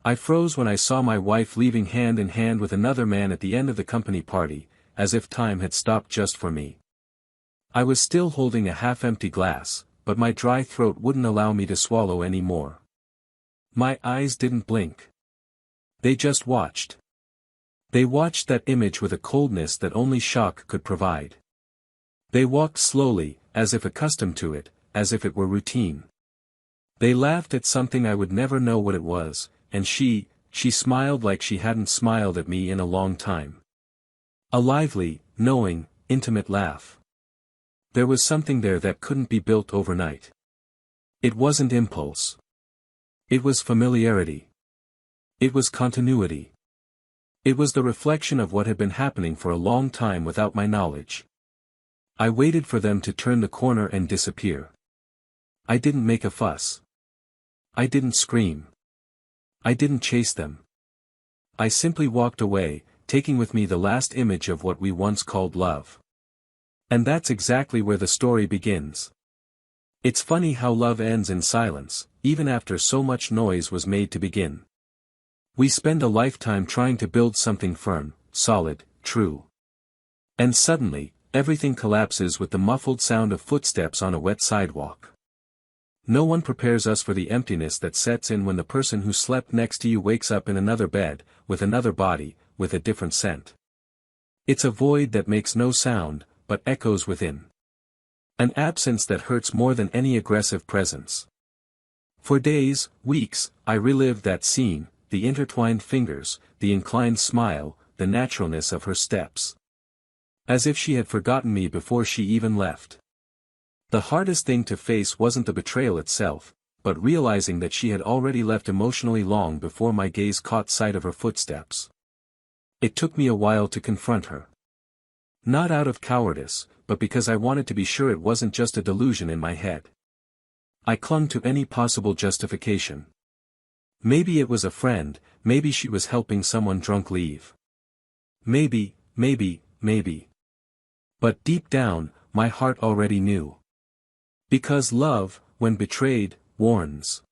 I froze when I saw my wife leaving hand in hand with another man at the end of the company party, as if time had stopped just for me. I was still holding a half-empty glass, but my dry throat wouldn't allow me to swallow any more. My eyes didn't blink. They just watched. They watched that image with a coldness that only shock could provide. They walked slowly, as if accustomed to it, as if it were routine. They laughed at something I would never know what it was, and she smiled like she hadn't smiled at me in a long time. A lively, knowing, intimate laugh. There was something there that couldn't be built overnight. It wasn't impulse. It was familiarity. It was continuity. It was the reflection of what had been happening for a long time without my knowledge. I waited for them to turn the corner and disappear. I didn't make a fuss. I didn't scream. I didn't chase them. I simply walked away, taking with me the last image of what we once called love. And that's exactly where the story begins. It's funny how love ends in silence, even after so much noise was made to begin. We spend a lifetime trying to build something firm, solid, true. And suddenly, everything collapses with the muffled sound of footsteps on a wet sidewalk. No one prepares us for the emptiness that sets in when the person who slept next to you wakes up in another bed, with another body, with a different scent. It's a void that makes no sound, but echoes within. An absence that hurts more than any aggressive presence. For days, weeks, I relived that scene, the intertwined fingers, the inclined smile, the naturalness of her steps. As if she had forgotten me before she even left. The hardest thing to face wasn't the betrayal itself, but realizing that she had already left emotionally long before my gaze caught sight of her footsteps. It took me a while to confront her. Not out of cowardice, but because I wanted to be sure it wasn't just a delusion in my head. I clung to any possible justification. Maybe it was a friend, maybe she was helping someone drunk leave. Maybe. But deep down, my heart already knew. Because love, when betrayed, warns.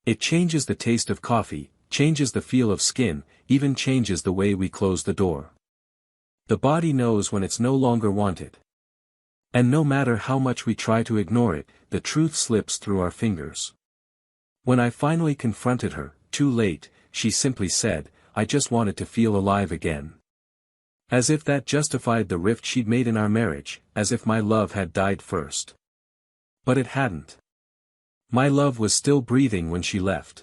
It changes the taste of coffee, changes the feel of skin, even changes the way we close the door. The body knows when it's no longer wanted. And no matter how much we try to ignore it, the truth slips through our fingers. When I finally confronted her, too late, she simply said, "I just wanted to feel alive again." As if that justified the rift she'd made in our marriage, as if my love had died first. But it hadn't. My love was still breathing when she left.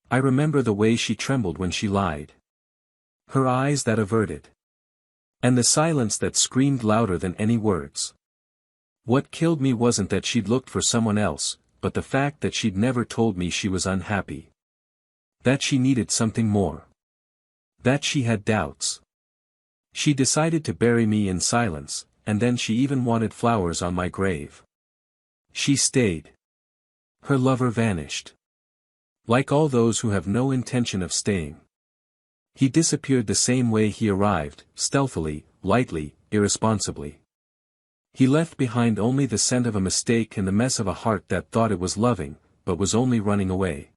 I remember the way she trembled when she lied. Her eyes that averted. And the silence that screamed louder than any words. What killed me wasn't that she'd looked for someone else, but the fact that she'd never told me she was unhappy. That she needed something more. That she had doubts. She decided to bury me in silence, and then she even wanted flowers on my grave. She stayed. Her lover vanished. Like all those who have no intention of staying. He disappeared the same way he arrived, stealthily, lightly, irresponsibly. He left behind only the scent of a mistake and the mess of a heart that thought it was loving, but was only running away.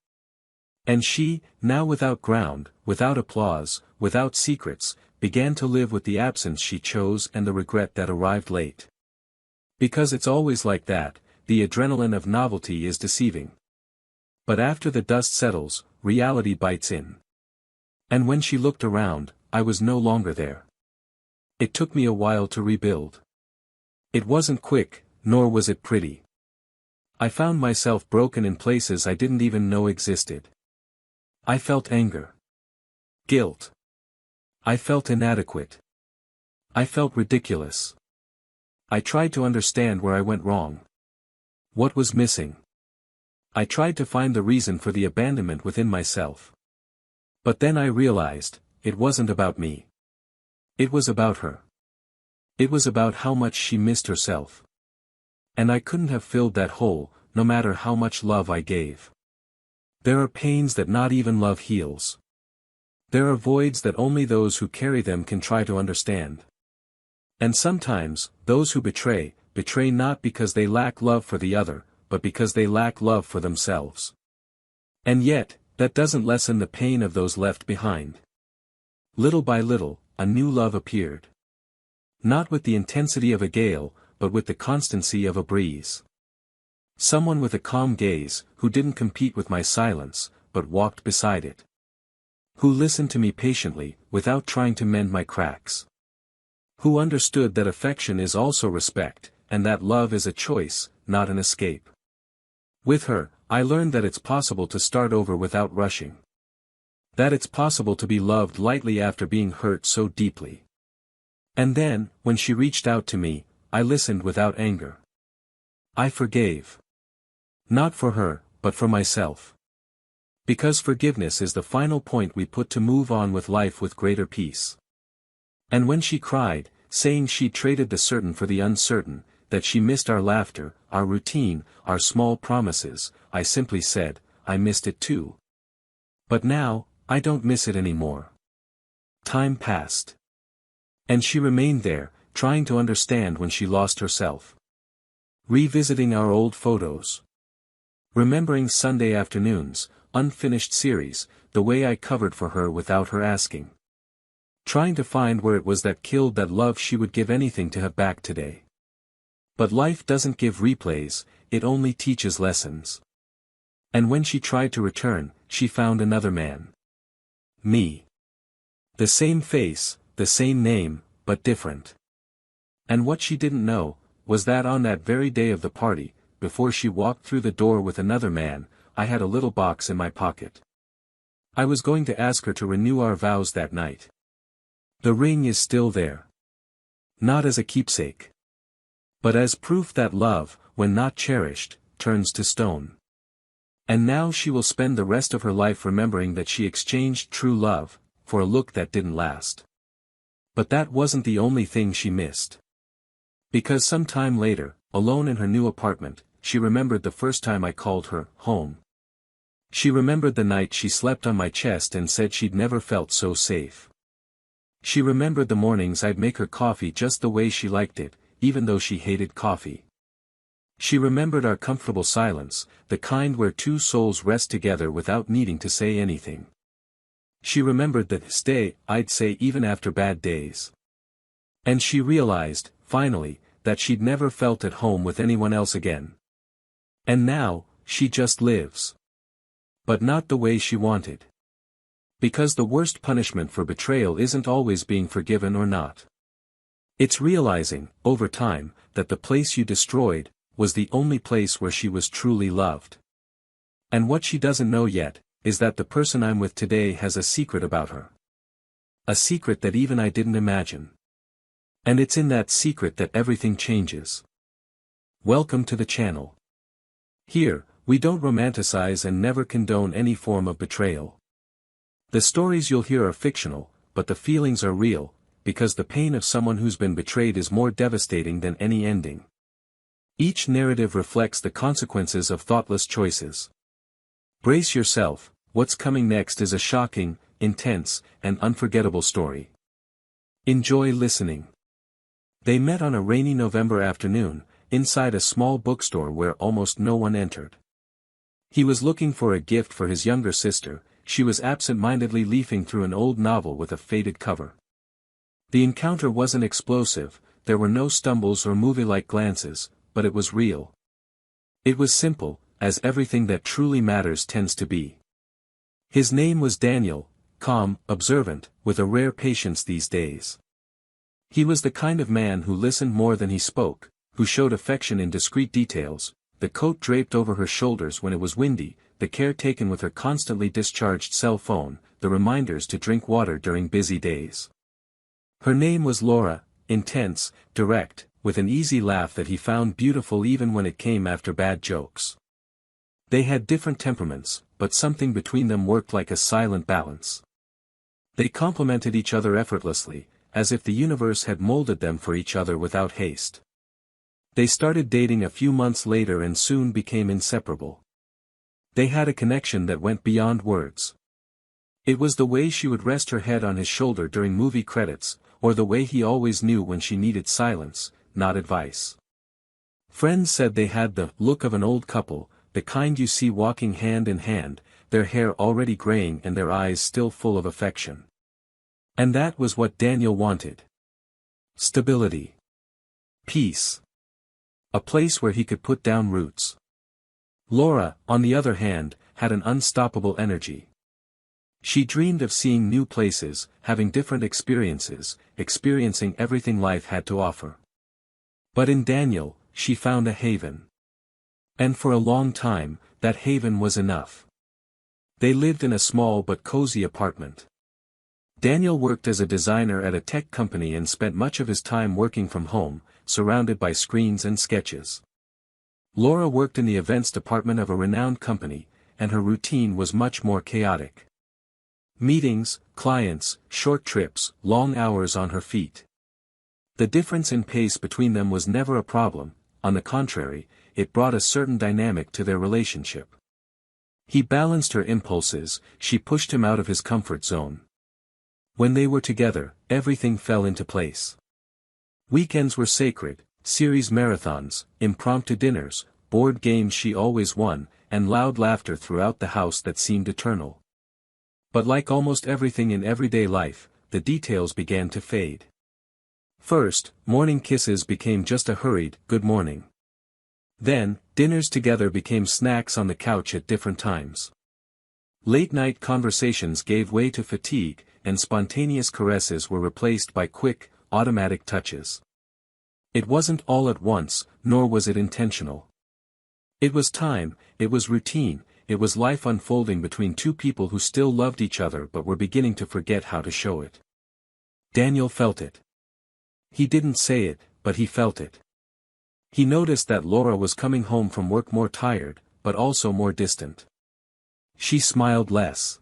And she, now without ground, without applause, without secrets, began to live with the absence she chose and the regret that arrived late. Because it's always like that, the adrenaline of novelty is deceiving. But after the dust settles, reality bites in. And when she looked around, I was no longer there. It took me a while to rebuild. It wasn't quick, nor was it pretty. I found myself broken in places I didn't even know existed. I felt anger. Guilt. I felt inadequate. I felt ridiculous. I tried to understand where I went wrong. What was missing? I tried to find the reason for the abandonment within myself. But then I realized, it wasn't about me. It was about her. It was about how much she missed herself. And I couldn't have filled that hole, no matter how much love I gave. There are pains that not even love heals. There are voids that only those who carry them can try to understand. And sometimes, those who betray not because they lack love for the other, but because they lack love for themselves. And yet, that doesn't lessen the pain of those left behind. Little by little, a new love appeared. Not with the intensity of a gale, but with the constancy of a breeze. Someone with a calm gaze, who didn't compete with my silence, but walked beside it. Who listened to me patiently, without trying to mend my cracks. Who understood that affection is also respect, and that love is a choice, not an escape. With her, I learned that it's possible to start over without rushing. That it's possible to be loved lightly after being hurt so deeply. And then, when she reached out to me, I listened without anger. I forgave. Not for her, but for myself. Because forgiveness is the final point we put to move on with life with greater peace. And when she cried, saying she traded the certain for the uncertain, that she missed our laughter, our routine, our small promises, I simply said, I missed it too. But now, I don't miss it anymore. Time passed. And she remained there, trying to understand when she lost herself. Revisiting our old photos. Remembering Sunday afternoons, unfinished series, the way I covered for her without her asking. Trying to find where it was that killed that love she would give anything to have back today. But life doesn't give replays, it only teaches lessons. And when she tried to return, she found another man. Me. The same face, the same name, but different. And what she didn't know, was that on that very day of the party, before she walked through the door with another man, I had a little box in my pocket. I was going to ask her to renew our vows that night. The ring is still there. Not as a keepsake. But as proof that love, when not cherished, turns to stone. And now she will spend the rest of her life remembering that she exchanged true love, for a look that didn't last. But that wasn't the only thing she missed. Because some time later, alone in her new apartment, she remembered the first time I called her home. She remembered the night she slept on my chest and said she'd never felt so safe. She remembered the mornings I'd make her coffee just the way she liked it, even though she hated coffee. She remembered our comfortable silence, the kind where two souls rest together without needing to say anything. She remembered the stay I'd say even after bad days. And she realized, finally, that she'd never felt at home with anyone else again. And now, she just lives. But not the way she wanted. Because the worst punishment for betrayal isn't always being forgiven or not. It's realizing, over time, that the place you destroyed, was the only place where she was truly loved. And what she doesn't know yet, is that the person I'm with today has a secret about her. A secret that even I didn't imagine. And it's in that secret that everything changes. Welcome to the channel. Here, we don't romanticize and never condone any form of betrayal. The stories you'll hear are fictional, but the feelings are real, because the pain of someone who's been betrayed is more devastating than any ending. Each narrative reflects the consequences of thoughtless choices. Brace yourself, what's coming next is a shocking, intense, and unforgettable story. Enjoy listening. They met on a rainy November afternoon, inside a small bookstore where almost no one entered. He was looking for a gift for his younger sister, she was absent-mindedly leafing through an old novel with a faded cover. The encounter wasn't explosive, there were no stumbles or movie-like glances, but it was real. It was simple, as everything that truly matters tends to be. His name was Daniel, calm, observant, with a rare patience these days. He was the kind of man who listened more than he spoke, who showed affection in discreet details, the coat draped over her shoulders when it was windy, the care taken with her constantly discharged cell phone, the reminders to drink water during busy days. Her name was Laura, intense, direct, with an easy laugh that he found beautiful even when it came after bad jokes. They had different temperaments, but something between them worked like a silent balance. They complemented each other effortlessly, as if the universe had molded them for each other without haste. They started dating a few months later and soon became inseparable. They had a connection that went beyond words. It was the way she would rest her head on his shoulder during movie credits, or the way he always knew when she needed silence, not advice. Friends said they had the look of an old couple, the kind you see walking hand in hand, their hair already graying and their eyes still full of affection. And that was what Daniel wanted. Stability. Peace. A place where he could put down roots. Laura, on the other hand, had an unstoppable energy. She dreamed of seeing new places, having different experiences, experiencing everything life had to offer. But in Daniel, she found a haven. And for a long time, that haven was enough. They lived in a small but cozy apartment. Daniel worked as a designer at a tech company and spent much of his time working from home, surrounded by screens and sketches. Laura worked in the events department of a renowned company, and her routine was much more chaotic. Meetings, clients, short trips, long hours on her feet. The difference in pace between them was never a problem, on the contrary, it brought a certain dynamic to their relationship. He balanced her impulses, she pushed him out of his comfort zone. When they were together, everything fell into place. Weekends were sacred, series marathons, impromptu dinners, board games she always won, and loud laughter throughout the house that seemed eternal. But like almost everything in everyday life, the details began to fade. First, morning kisses became just a hurried, good morning. Then, dinners together became snacks on the couch at different times. Late-night conversations gave way to fatigue, and spontaneous caresses were replaced by quick, automatic touches. It wasn't all at once, nor was it intentional. It was time, it was routine, it was life unfolding between two people who still loved each other but were beginning to forget how to show it. Daniel felt it. He didn't say it, but he felt it. He noticed that Laura was coming home from work more tired, but also more distant. She smiled less.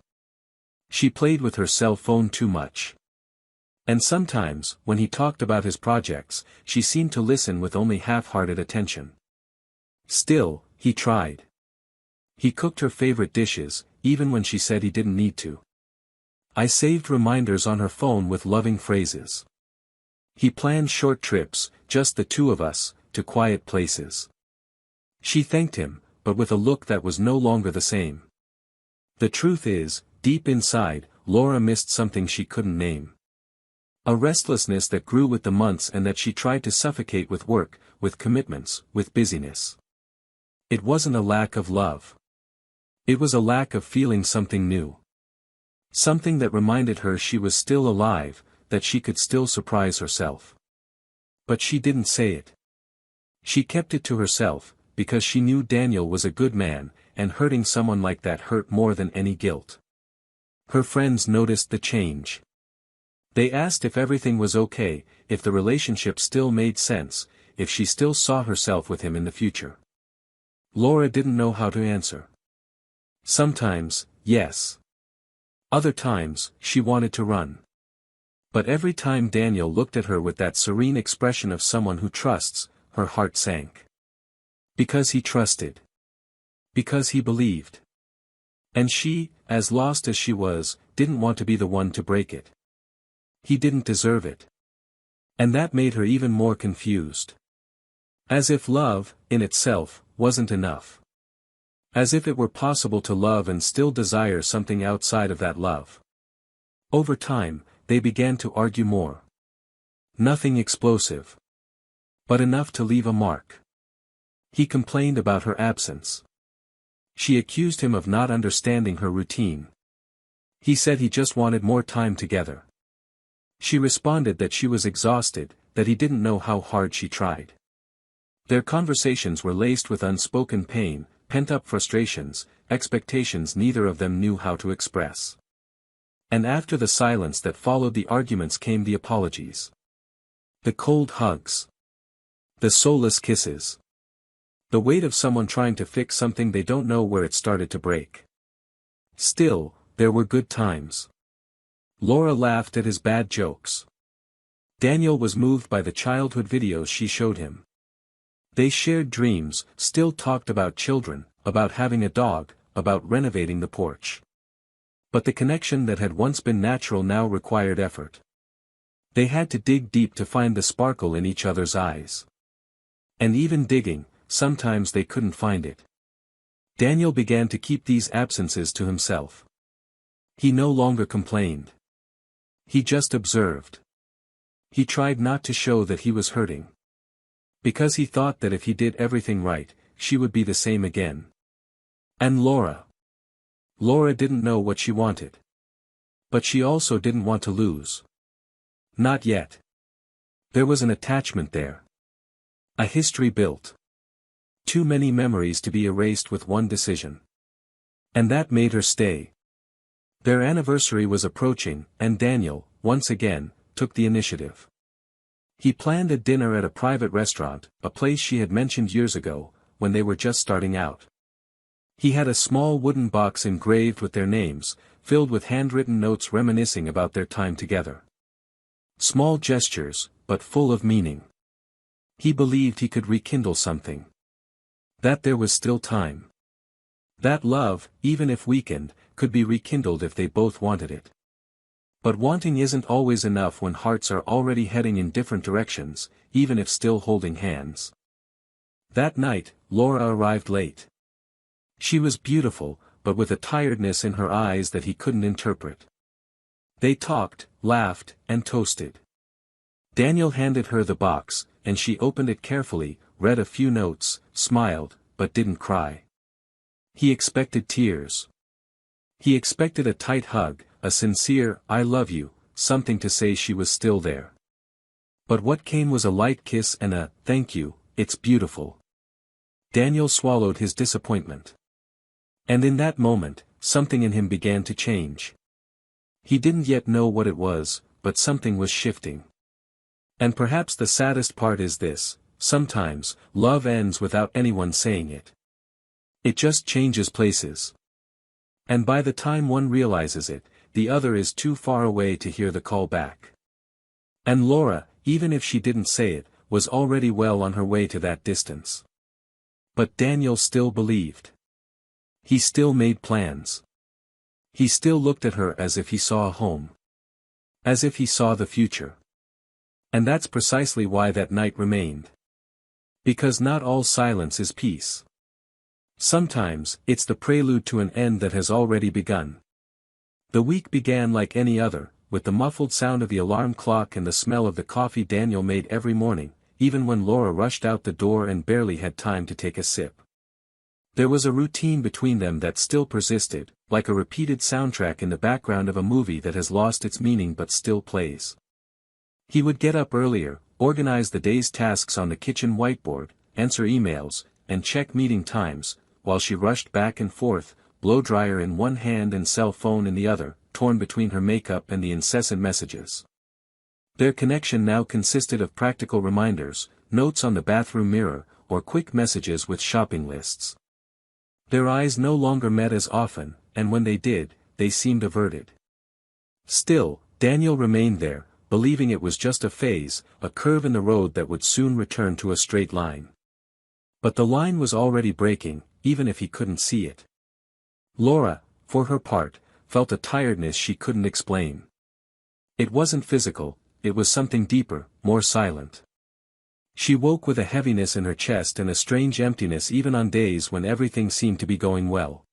She played with her cell phone too much. And sometimes, when he talked about his projects, she seemed to listen with only half-hearted attention. Still, he tried. He cooked her favorite dishes, even when she said he didn't need to. I saved reminders on her phone with loving phrases. He planned short trips, just the two of us, to quiet places. She thanked him, but with a look that was no longer the same. The truth is, deep inside, Laura missed something she couldn't name. A restlessness that grew with the months and that she tried to suffocate with work, with commitments, with busyness. It wasn't a lack of love. It was a lack of feeling something new. Something that reminded her she was still alive, that she could still surprise herself. But she didn't say it. She kept it to herself, because she knew Daniel was a good man, and hurting someone like that hurt more than any guilt. Her friends noticed the change. They asked if everything was okay, if the relationship still made sense, if she still saw herself with him in the future. Laura didn't know how to answer. Sometimes, yes. Other times, she wanted to run. But every time Daniel looked at her with that serene expression of someone who trusts, her heart sank. Because he trusted. Because he believed. And she, as lost as she was, didn't want to be the one to break it. He didn't deserve it. And that made her even more confused. As if love, in itself, wasn't enough. As if it were possible to love and still desire something outside of that love. Over time, they began to argue more. Nothing explosive. But enough to leave a mark. He complained about her absence. She accused him of not understanding her routine. He said he just wanted more time together. She responded that she was exhausted, that he didn't know how hard she tried. Their conversations were laced with unspoken pain, pent-up frustrations, expectations neither of them knew how to express. And after the silence that followed the arguments came the apologies. The cold hugs. The soulless kisses. The weight of someone trying to fix something they don't know where it started to break. Still, there were good times. Laura laughed at his bad jokes. Daniel was moved by the childhood videos she showed him. They shared dreams, still talked about children, about having a dog, about renovating the porch. But the connection that had once been natural now required effort. They had to dig deep to find the sparkle in each other's eyes. And even digging, sometimes they couldn't find it. Daniel began to keep these absences to himself. He no longer complained. He just observed. He tried not to show that he was hurting. Because he thought that if he did everything right, she would be the same again. And Laura. Laura didn't know what she wanted. But she also didn't want to lose. Not yet. There was an attachment there. A history built. Too many memories to be erased with one decision. And that made her stay. Their anniversary was approaching, and Daniel, once again, took the initiative. He planned a dinner at a private restaurant, a place she had mentioned years ago, when they were just starting out. He had a small wooden box engraved with their names, filled with handwritten notes reminiscing about their time together. Small gestures, but full of meaning. He believed he could rekindle something. That there was still time. That love, even if weakened, could be rekindled if they both wanted it. But wanting isn't always enough when hearts are already heading in different directions, even if still holding hands. That night, Laura arrived late. She was beautiful, but with a tiredness in her eyes that he couldn't interpret. They talked, laughed, and toasted. Daniel handed her the box, and she opened it carefully, read a few notes, smiled, but didn't cry. He expected tears. He expected a tight hug, a sincere, "I love you," something to say she was still there. But what came was a light kiss and a, "Thank you, it's beautiful." Daniel swallowed his disappointment. And in that moment, something in him began to change. He didn't yet know what it was, but something was shifting. And perhaps the saddest part is this: sometimes, love ends without anyone saying it. It just changes places. And by the time one realizes it, the other is too far away to hear the call back. And Laura, even if she didn't say it, was already well on her way to that distance. But Daniel still believed. He still made plans. He still looked at her as if he saw a home. As if he saw the future. And that's precisely why that night remained. Because not all silence is peace. Sometimes, it's the prelude to an end that has already begun. The week began like any other, with the muffled sound of the alarm clock and the smell of the coffee Daniel made every morning, even when Laura rushed out the door and barely had time to take a sip. There was a routine between them that still persisted, like a repeated soundtrack in the background of a movie that has lost its meaning but still plays. He would get up earlier, organize the day's tasks on the kitchen whiteboard, answer emails, and check meeting times, while she rushed back and forth, blow dryer in one hand and cell phone in the other, torn between her makeup and the incessant messages. Their connection now consisted of practical reminders, notes on the bathroom mirror, or quick messages with shopping lists. Their eyes no longer met as often, and when they did, they seemed averted. Still, Daniel remained there, believing it was just a phase, a curve in the road that would soon return to a straight line. But the line was already breaking, even if he couldn't see it. Laura, for her part, felt a tiredness she couldn't explain. It wasn't physical, it was something deeper, more silent. She woke with a heaviness in her chest and a strange emptiness even on days when everything seemed to be going well.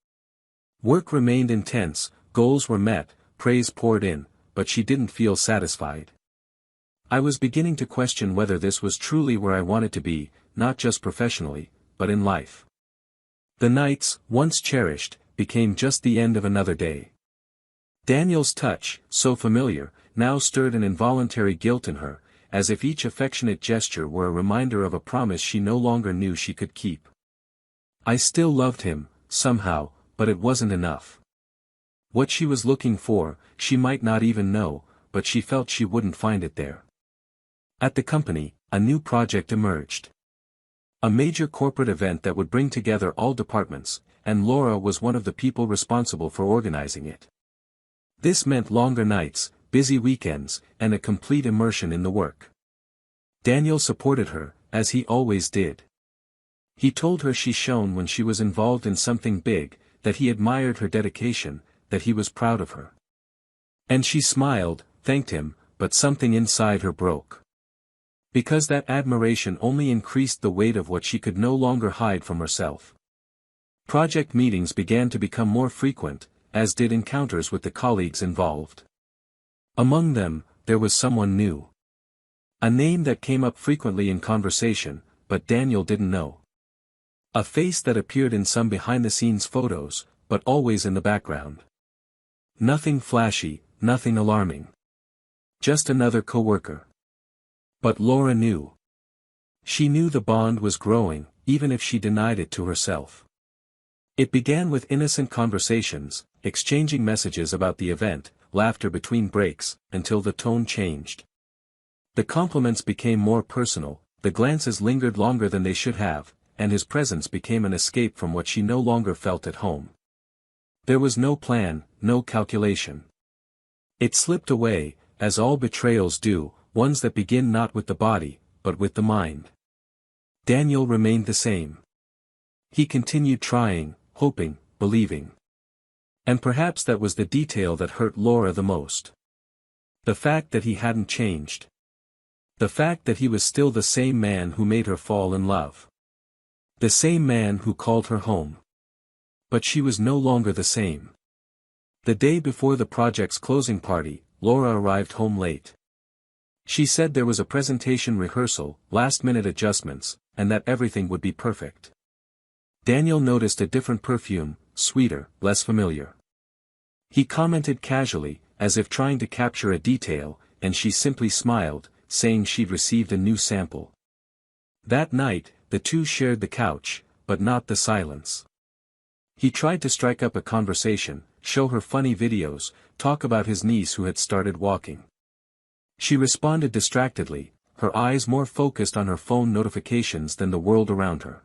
Work remained intense, goals were met, praise poured in, but she didn't feel satisfied. I was beginning to question whether this was truly where I wanted to be, not just professionally, but in life. The nights, once cherished, became just the end of another day. Daniel's touch, so familiar, now stirred an involuntary guilt in her, as if each affectionate gesture were a reminder of a promise she no longer knew she could keep. I still loved him, somehow, but it wasn't enough. What she was looking for, she might not even know, but she felt she wouldn't find it there. At the company, a new project emerged. A major corporate event that would bring together all departments, and Laura was one of the people responsible for organizing it. This meant longer nights, busy weekends, and a complete immersion in the work. Daniel supported her, as he always did. He told her she shone when she was involved in something big, that he admired her dedication, that he was proud of her. And she smiled, thanked him, but something inside her broke. Because that admiration only increased the weight of what she could no longer hide from herself. Project meetings began to become more frequent, as did encounters with the colleagues involved. Among them, there was someone new. A name that came up frequently in conversation, but Daniel didn't know. A face that appeared in some behind-the-scenes photos, but always in the background. Nothing flashy, nothing alarming. Just another coworker. But Laura knew. She knew the bond was growing, even if she denied it to herself. It began with innocent conversations, exchanging messages about the event, laughter between breaks, until the tone changed. The compliments became more personal, the glances lingered longer than they should have, and his presence became an escape from what she no longer felt at home. There was no plan, no calculation. It slipped away, as all betrayals do, ones that begin not with the body, but with the mind. Daniel remained the same. He continued trying, hoping, believing. And perhaps that was the detail that hurt Laura the most. The fact that he hadn't changed. The fact that he was still the same man who made her fall in love. The same man who called her home. But she was no longer the same. The day before the project's closing party, Laura arrived home late. She said there was a presentation rehearsal, last-minute adjustments, and that everything would be perfect. Daniel noticed a different perfume, sweeter, less familiar. He commented casually, as if trying to capture a detail, and she simply smiled, saying she'd received a new sample. That night, the two shared the couch, but not the silence. He tried to strike up a conversation, show her funny videos, talk about his niece who had started walking. She responded distractedly, her eyes more focused on her phone notifications than the world around her.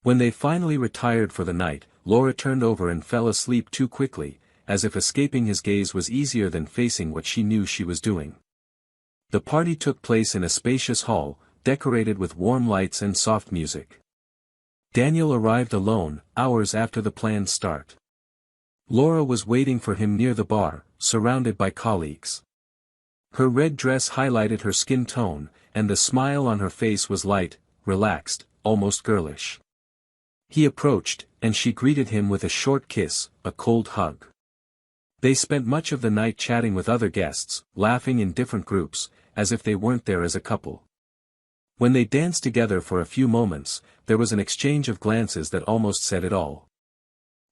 When they finally retired for the night, Laura turned over and fell asleep too quickly, as if escaping his gaze was easier than facing what she knew she was doing. The party took place in a spacious hall, decorated with warm lights and soft music. Daniel arrived alone, hours after the planned start. Laura was waiting for him near the bar, surrounded by colleagues. Her red dress highlighted her skin tone, and the smile on her face was light, relaxed, almost girlish. He approached, and she greeted him with a short kiss, a cold hug. They spent much of the night chatting with other guests, laughing in different groups, as if they weren't there as a couple. When they danced together for a few moments, there was an exchange of glances that almost said it all.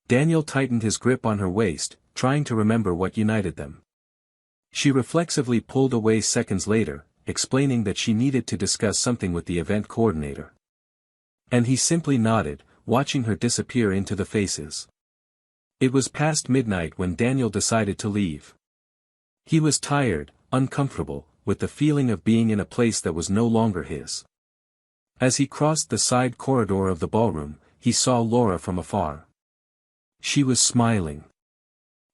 Daniel tightened his grip on her waist, trying to remember what united them. She reflexively pulled away seconds later, explaining that she needed to discuss something with the event coordinator. And he simply nodded, watching her disappear into the faces. It was past midnight when Daniel decided to leave. He was tired, uncomfortable, with the feeling of being in a place that was no longer his. As he crossed the side corridor of the ballroom, he saw Laura from afar. She was smiling.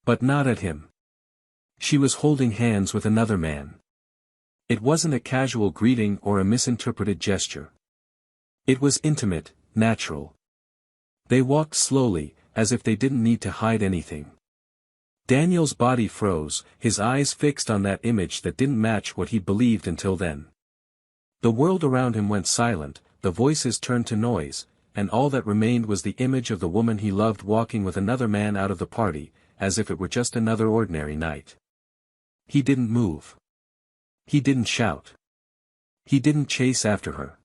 But not at him. She was holding hands with another man. It wasn't a casual greeting or a misinterpreted gesture. It was intimate, natural. They walked slowly, as if they didn't need to hide anything. Daniel's body froze, his eyes fixed on that image that didn't match what he'd believed until then. The world around him went silent, the voices turned to noise, and all that remained was the image of the woman he loved walking with another man out of the party, as if it were just another ordinary night. He didn't move. He didn't shout. He didn't chase after her.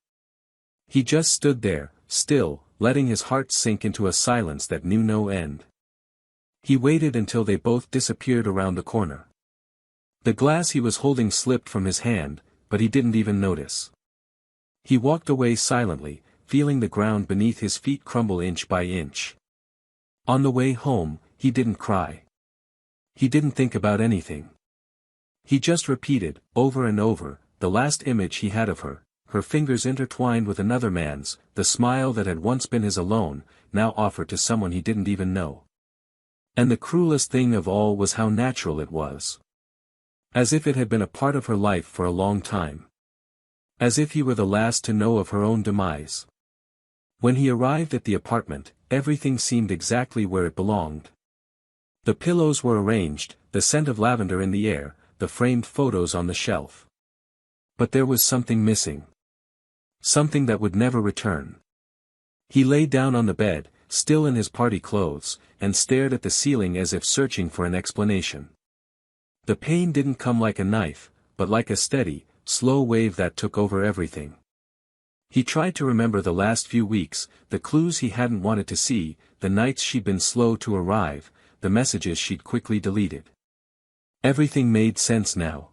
He just stood there, still, letting his heart sink into a silence that knew no end. He waited until they both disappeared around the corner. The glass he was holding slipped from his hand, but he didn't even notice. He walked away silently, feeling the ground beneath his feet crumble inch by inch. On the way home, he didn't cry. He didn't think about anything. He just repeated, over and over, the last image he had of her, her fingers intertwined with another man's, the smile that had once been his alone, now offered to someone he didn't even know. And the cruelest thing of all was how natural it was. As if it had been a part of her life for a long time. As if he were the last to know of her own demise. When he arrived at the apartment, everything seemed exactly where it belonged. The pillows were arranged, the scent of lavender in the air, the framed photos on the shelf. But there was something missing. Something that would never return. He lay down on the bed, still in his party clothes, and stared at the ceiling as if searching for an explanation. The pain didn't come like a knife, but like a steady, slow wave that took over everything. He tried to remember the last few weeks, the clues he hadn't wanted to see, the nights she'd been slow to arrive, the messages she'd quickly deleted. Everything made sense now.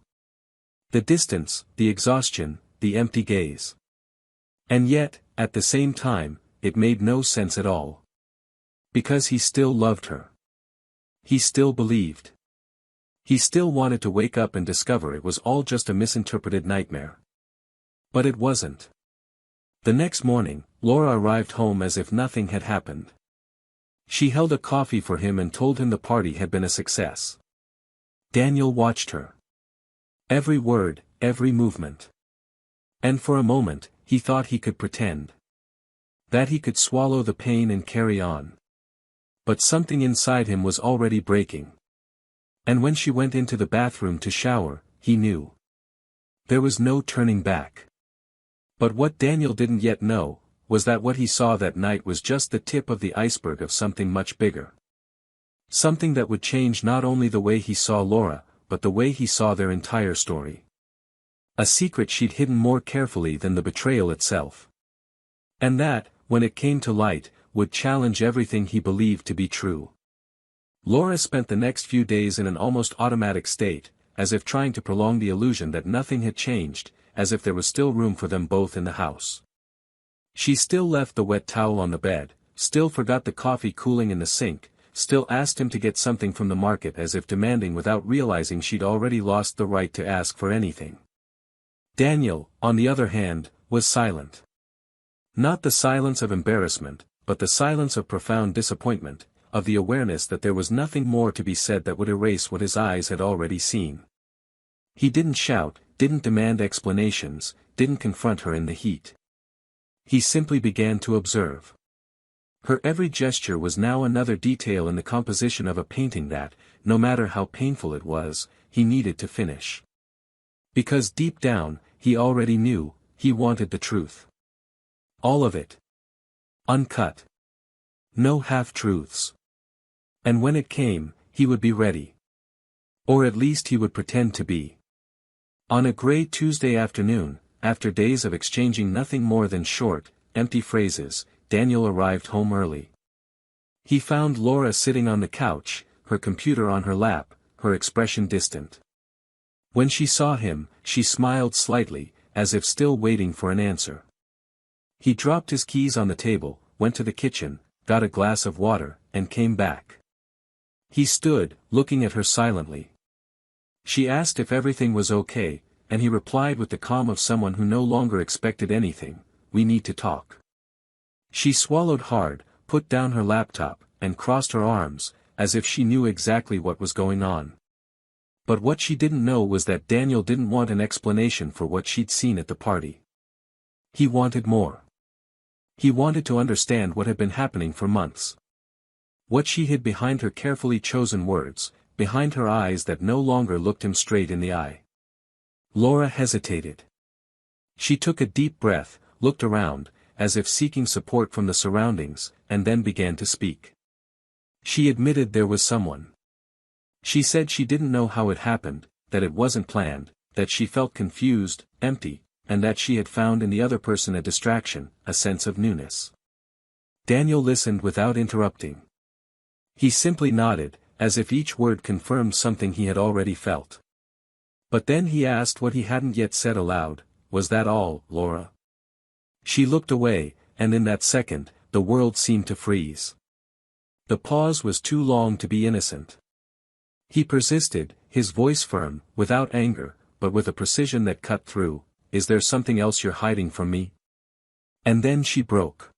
The distance, the exhaustion, the empty gaze. And yet, at the same time, it made no sense at all. Because he still loved her. He still believed. He still wanted to wake up and discover it was all just a misinterpreted nightmare. But it wasn't. The next morning, Laura arrived home as if nothing had happened. She held a coffee for him and told him the party had been a success. Daniel watched her. Every word, every movement. And for a moment, he thought he could pretend. That he could swallow the pain and carry on. But something inside him was already breaking. And when she went into the bathroom to shower, he knew. There was no turning back. But what Daniel didn't yet know, was that what he saw that night was just the tip of the iceberg of something much bigger. Something that would change not only the way he saw Laura, but the way he saw their entire story. A secret she'd hidden more carefully than the betrayal itself. And that, when it came to light, would challenge everything he believed to be true. Laura spent the next few days in an almost automatic state, as if trying to prolong the illusion that nothing had changed, as if there was still room for them both in the house. She still left the wet towel on the bed, still forgot the coffee cooling in the sink, still asked him to get something from the market as if demanding without realizing she'd already lost the right to ask for anything. Daniel, on the other hand, was silent. Not the silence of embarrassment, but the silence of profound disappointment, of the awareness that there was nothing more to be said that would erase what his eyes had already seen. He didn't shout, didn't demand explanations, didn't confront her in the heat. He simply began to observe. Her every gesture was now another detail in the composition of a painting that, no matter how painful it was, he needed to finish. Because deep down, he already knew, he wanted the truth. All of it. Uncut. No half-truths. And when it came, he would be ready. Or at least he would pretend to be. On a gray Tuesday afternoon, after days of exchanging nothing more than short, empty phrases, Daniel arrived home early. He found Laura sitting on the couch, her computer on her lap, her expression distant. When she saw him, she smiled slightly, as if still waiting for an answer. He dropped his keys on the table, went to the kitchen, got a glass of water, and came back. He stood, looking at her silently. She asked if everything was okay, and he replied with the calm of someone who no longer expected anything, "We need to talk." She swallowed hard, put down her laptop, and crossed her arms, as if she knew exactly what was going on. But what she didn't know was that Daniel didn't want an explanation for what she'd seen at the party. He wanted more. He wanted to understand what had been happening for months. What she hid behind her carefully chosen words, behind her eyes that no longer looked him straight in the eye. Laura hesitated. She took a deep breath, looked around, as if seeking support from the surroundings, and then began to speak. She admitted there was someone. She said she didn't know how it happened, that it wasn't planned, that she felt confused, empty, and that she had found in the other person a distraction, a sense of newness. Daniel listened without interrupting. He simply nodded, as if each word confirmed something he had already felt. But then he asked what he hadn't yet said aloud, "Was that all, Laura?" She looked away, and in that second, the world seemed to freeze. The pause was too long to be innocent. He persisted, his voice firm, without anger, but with a precision that cut through, "Is there something else you're hiding from me?" And then she broke.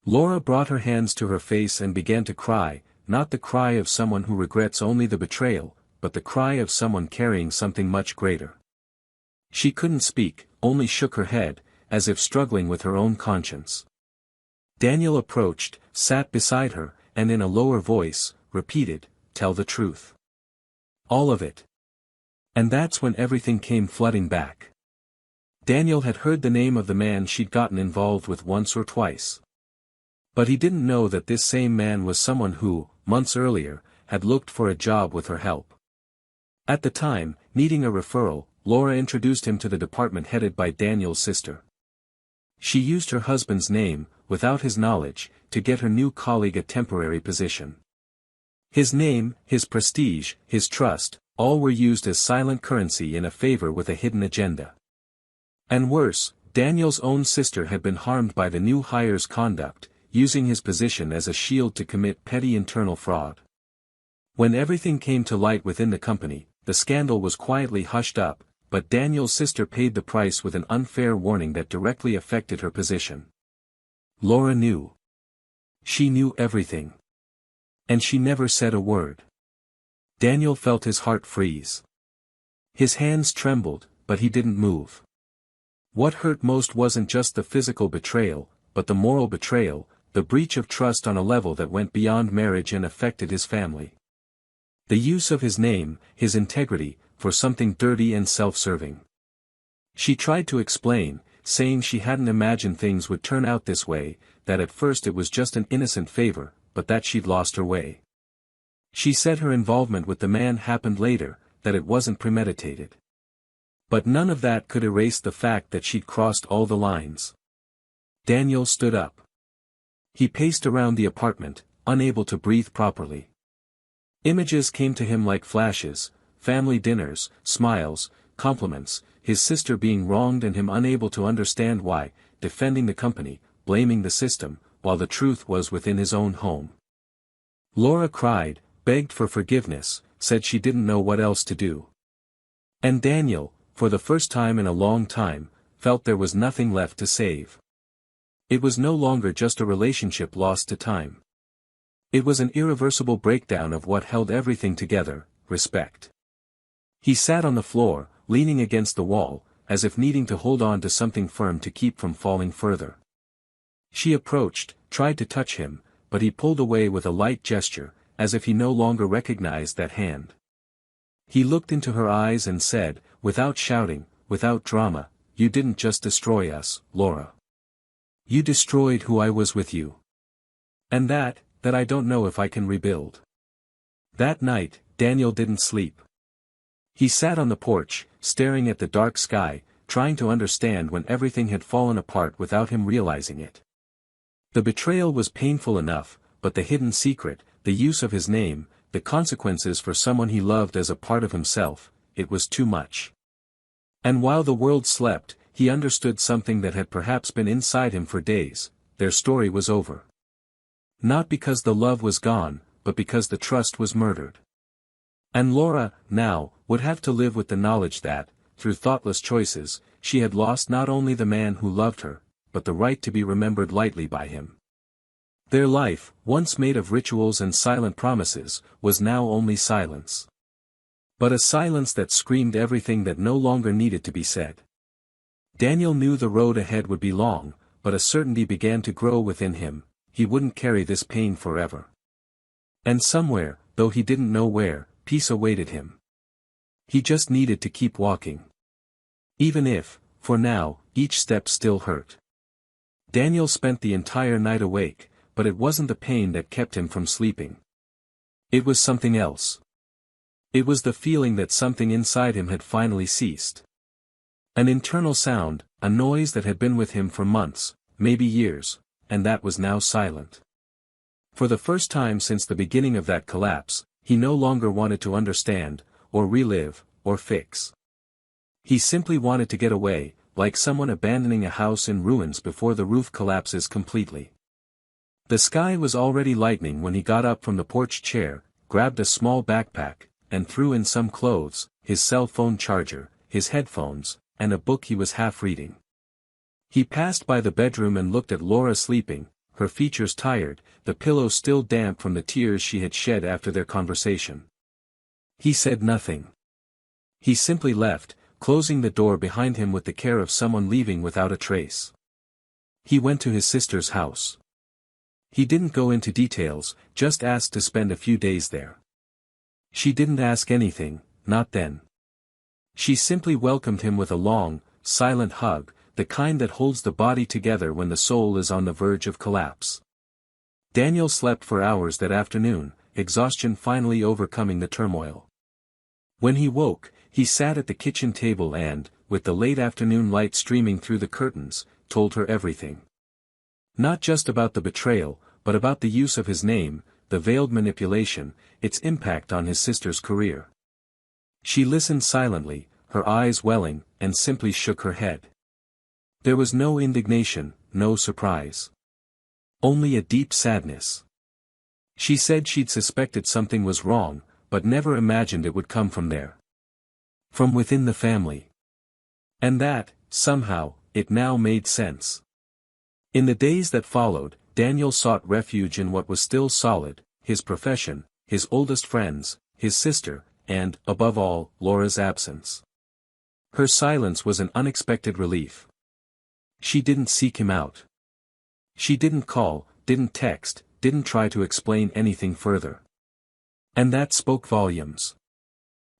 Laura brought her hands to her face and began to cry, not the cry of someone who regrets only the betrayal, but the cry of someone carrying something much greater. She couldn't speak, only shook her head, as if struggling with her own conscience. Daniel approached, sat beside her, and in a lower voice, repeated, "Tell the truth. All of it." And that's when everything came flooding back. Daniel had heard the name of the man she'd gotten involved with once or twice. But he didn't know that this same man was someone who, months earlier, had looked for a job with her help. At the time, needing a referral, Laura introduced him to the department headed by Daniel's sister. She used her husband's name, without his knowledge, to get her new colleague a temporary position. His name, his prestige, his trust, all were used as silent currency in a favor with a hidden agenda. And worse, Daniel's own sister had been harmed by the new hire's conduct, using his position as a shield to commit petty internal fraud. When everything came to light within the company, the scandal was quietly hushed up, but Daniel's sister paid the price with an unfair warning that directly affected her position. Laura knew. She knew everything. And she never said a word. Daniel felt his heart freeze. His hands trembled, but he didn't move. What hurt most wasn't just the physical betrayal, but the moral betrayal, the breach of trust on a level that went beyond marriage and affected his family. The use of his name, his integrity, for something dirty and self-serving. She tried to explain, saying she hadn't imagined things would turn out this way, that at first it was just an innocent favor, but that she'd lost her way. She said her involvement with the man happened later, that it wasn't premeditated. But none of that could erase the fact that she'd crossed all the lines. Daniel stood up. He paced around the apartment, unable to breathe properly. Images came to him like flashes, family dinners, smiles, compliments, his sister being wronged and him unable to understand why, defending the company, blaming the system, while the truth was within his own home. Laura cried, begged for forgiveness, said she didn't know what else to do. And Daniel, for the first time in a long time, felt there was nothing left to save. It was no longer just a relationship lost to time. It was an irreversible breakdown of what held everything together, respect. He sat on the floor, leaning against the wall, as if needing to hold on to something firm to keep from falling further. She approached, tried to touch him, but he pulled away with a light gesture, as if he no longer recognized that hand. He looked into her eyes and said, without shouting, without drama, "You didn't just destroy us, Laura. You destroyed who I was with you. And that I don't know if I can rebuild." That night, Daniel didn't sleep. He sat on the porch, staring at the dark sky, trying to understand when everything had fallen apart without him realizing it. The betrayal was painful enough, but the hidden secret, the use of his name, the consequences for someone he loved as a part of himself, it was too much. And while the world slept, he understood something that had perhaps been inside him for days: their story was over. Not because the love was gone, but because the trust was murdered. And Laura, now, would have to live with the knowledge that, through thoughtless choices, she had lost not only the man who loved her, but the right to be remembered lightly by him. Their life, once made of rituals and silent promises, was now only silence. But a silence that screamed everything that no longer needed to be said. Daniel knew the road ahead would be long, but a certainty began to grow within him: he wouldn't carry this pain forever. And somewhere, though he didn't know where, peace awaited him. He just needed to keep walking. Even if, for now, each step still hurt. Daniel spent the entire night awake, but it wasn't the pain that kept him from sleeping. It was something else. It was the feeling that something inside him had finally ceased. An internal sound, a noise that had been with him for months, maybe years, and that was now silent. For the first time since the beginning of that collapse, he no longer wanted to understand, or relive, or fix. He simply wanted to get away, like someone abandoning a house in ruins before the roof collapses completely. The sky was already lightening when he got up from the porch chair, grabbed a small backpack, and threw in some clothes, his cell phone charger, his headphones, and a book he was half reading. He passed by the bedroom and looked at Laura sleeping, her features tired, the pillow still damp from the tears she had shed after their conversation. He said nothing. He simply left, closing the door behind him with the care of someone leaving without a trace. He went to his sister's house. He didn't go into details, just asked to spend a few days there. She didn't ask anything, not then. She simply welcomed him with a long, silent hug, the kind that holds the body together when the soul is on the verge of collapse. Daniel slept for hours that afternoon, exhaustion finally overcoming the turmoil. When he woke, he sat at the kitchen table and, with the late afternoon light streaming through the curtains, told her everything. Not just about the betrayal, but about the use of his name, the veiled manipulation, its impact on his sister's career. She listened silently, her eyes welling, and simply shook her head. There was no indignation, no surprise. Only a deep sadness. She said she'd suspected something was wrong, but never imagined it would come from there. From within the family. And that, somehow, it now made sense. In the days that followed, Daniel sought refuge in what was still solid, his profession, his oldest friends, his sister, and, above all, Laura's absence. Her silence was an unexpected relief. She didn't seek him out. She didn't call, didn't text, didn't try to explain anything further. And that spoke volumes.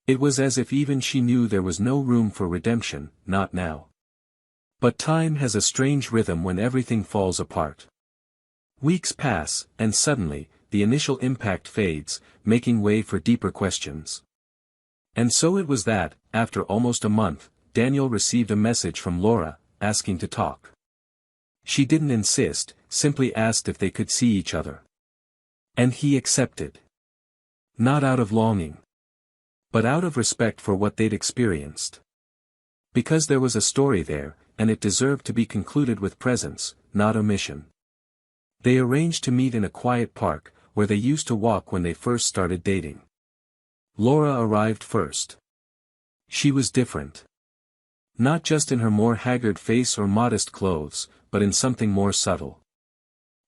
It was as if even she knew there was no room for redemption, not now. But time has a strange rhythm when everything falls apart. Weeks pass, and suddenly, the initial impact fades, making way for deeper questions. And so it was that, after almost a month, Daniel received a message from Laura, asking to talk. She didn't insist, simply asked if they could see each other. And he accepted. Not out of longing. But out of respect for what they'd experienced. Because there was a story there, and it deserved to be concluded with presence, not omission. They arranged to meet in a quiet park, where they used to walk when they first started dating. Laura arrived first. She was different. Not just in her more haggard face or modest clothes, but in something more subtle.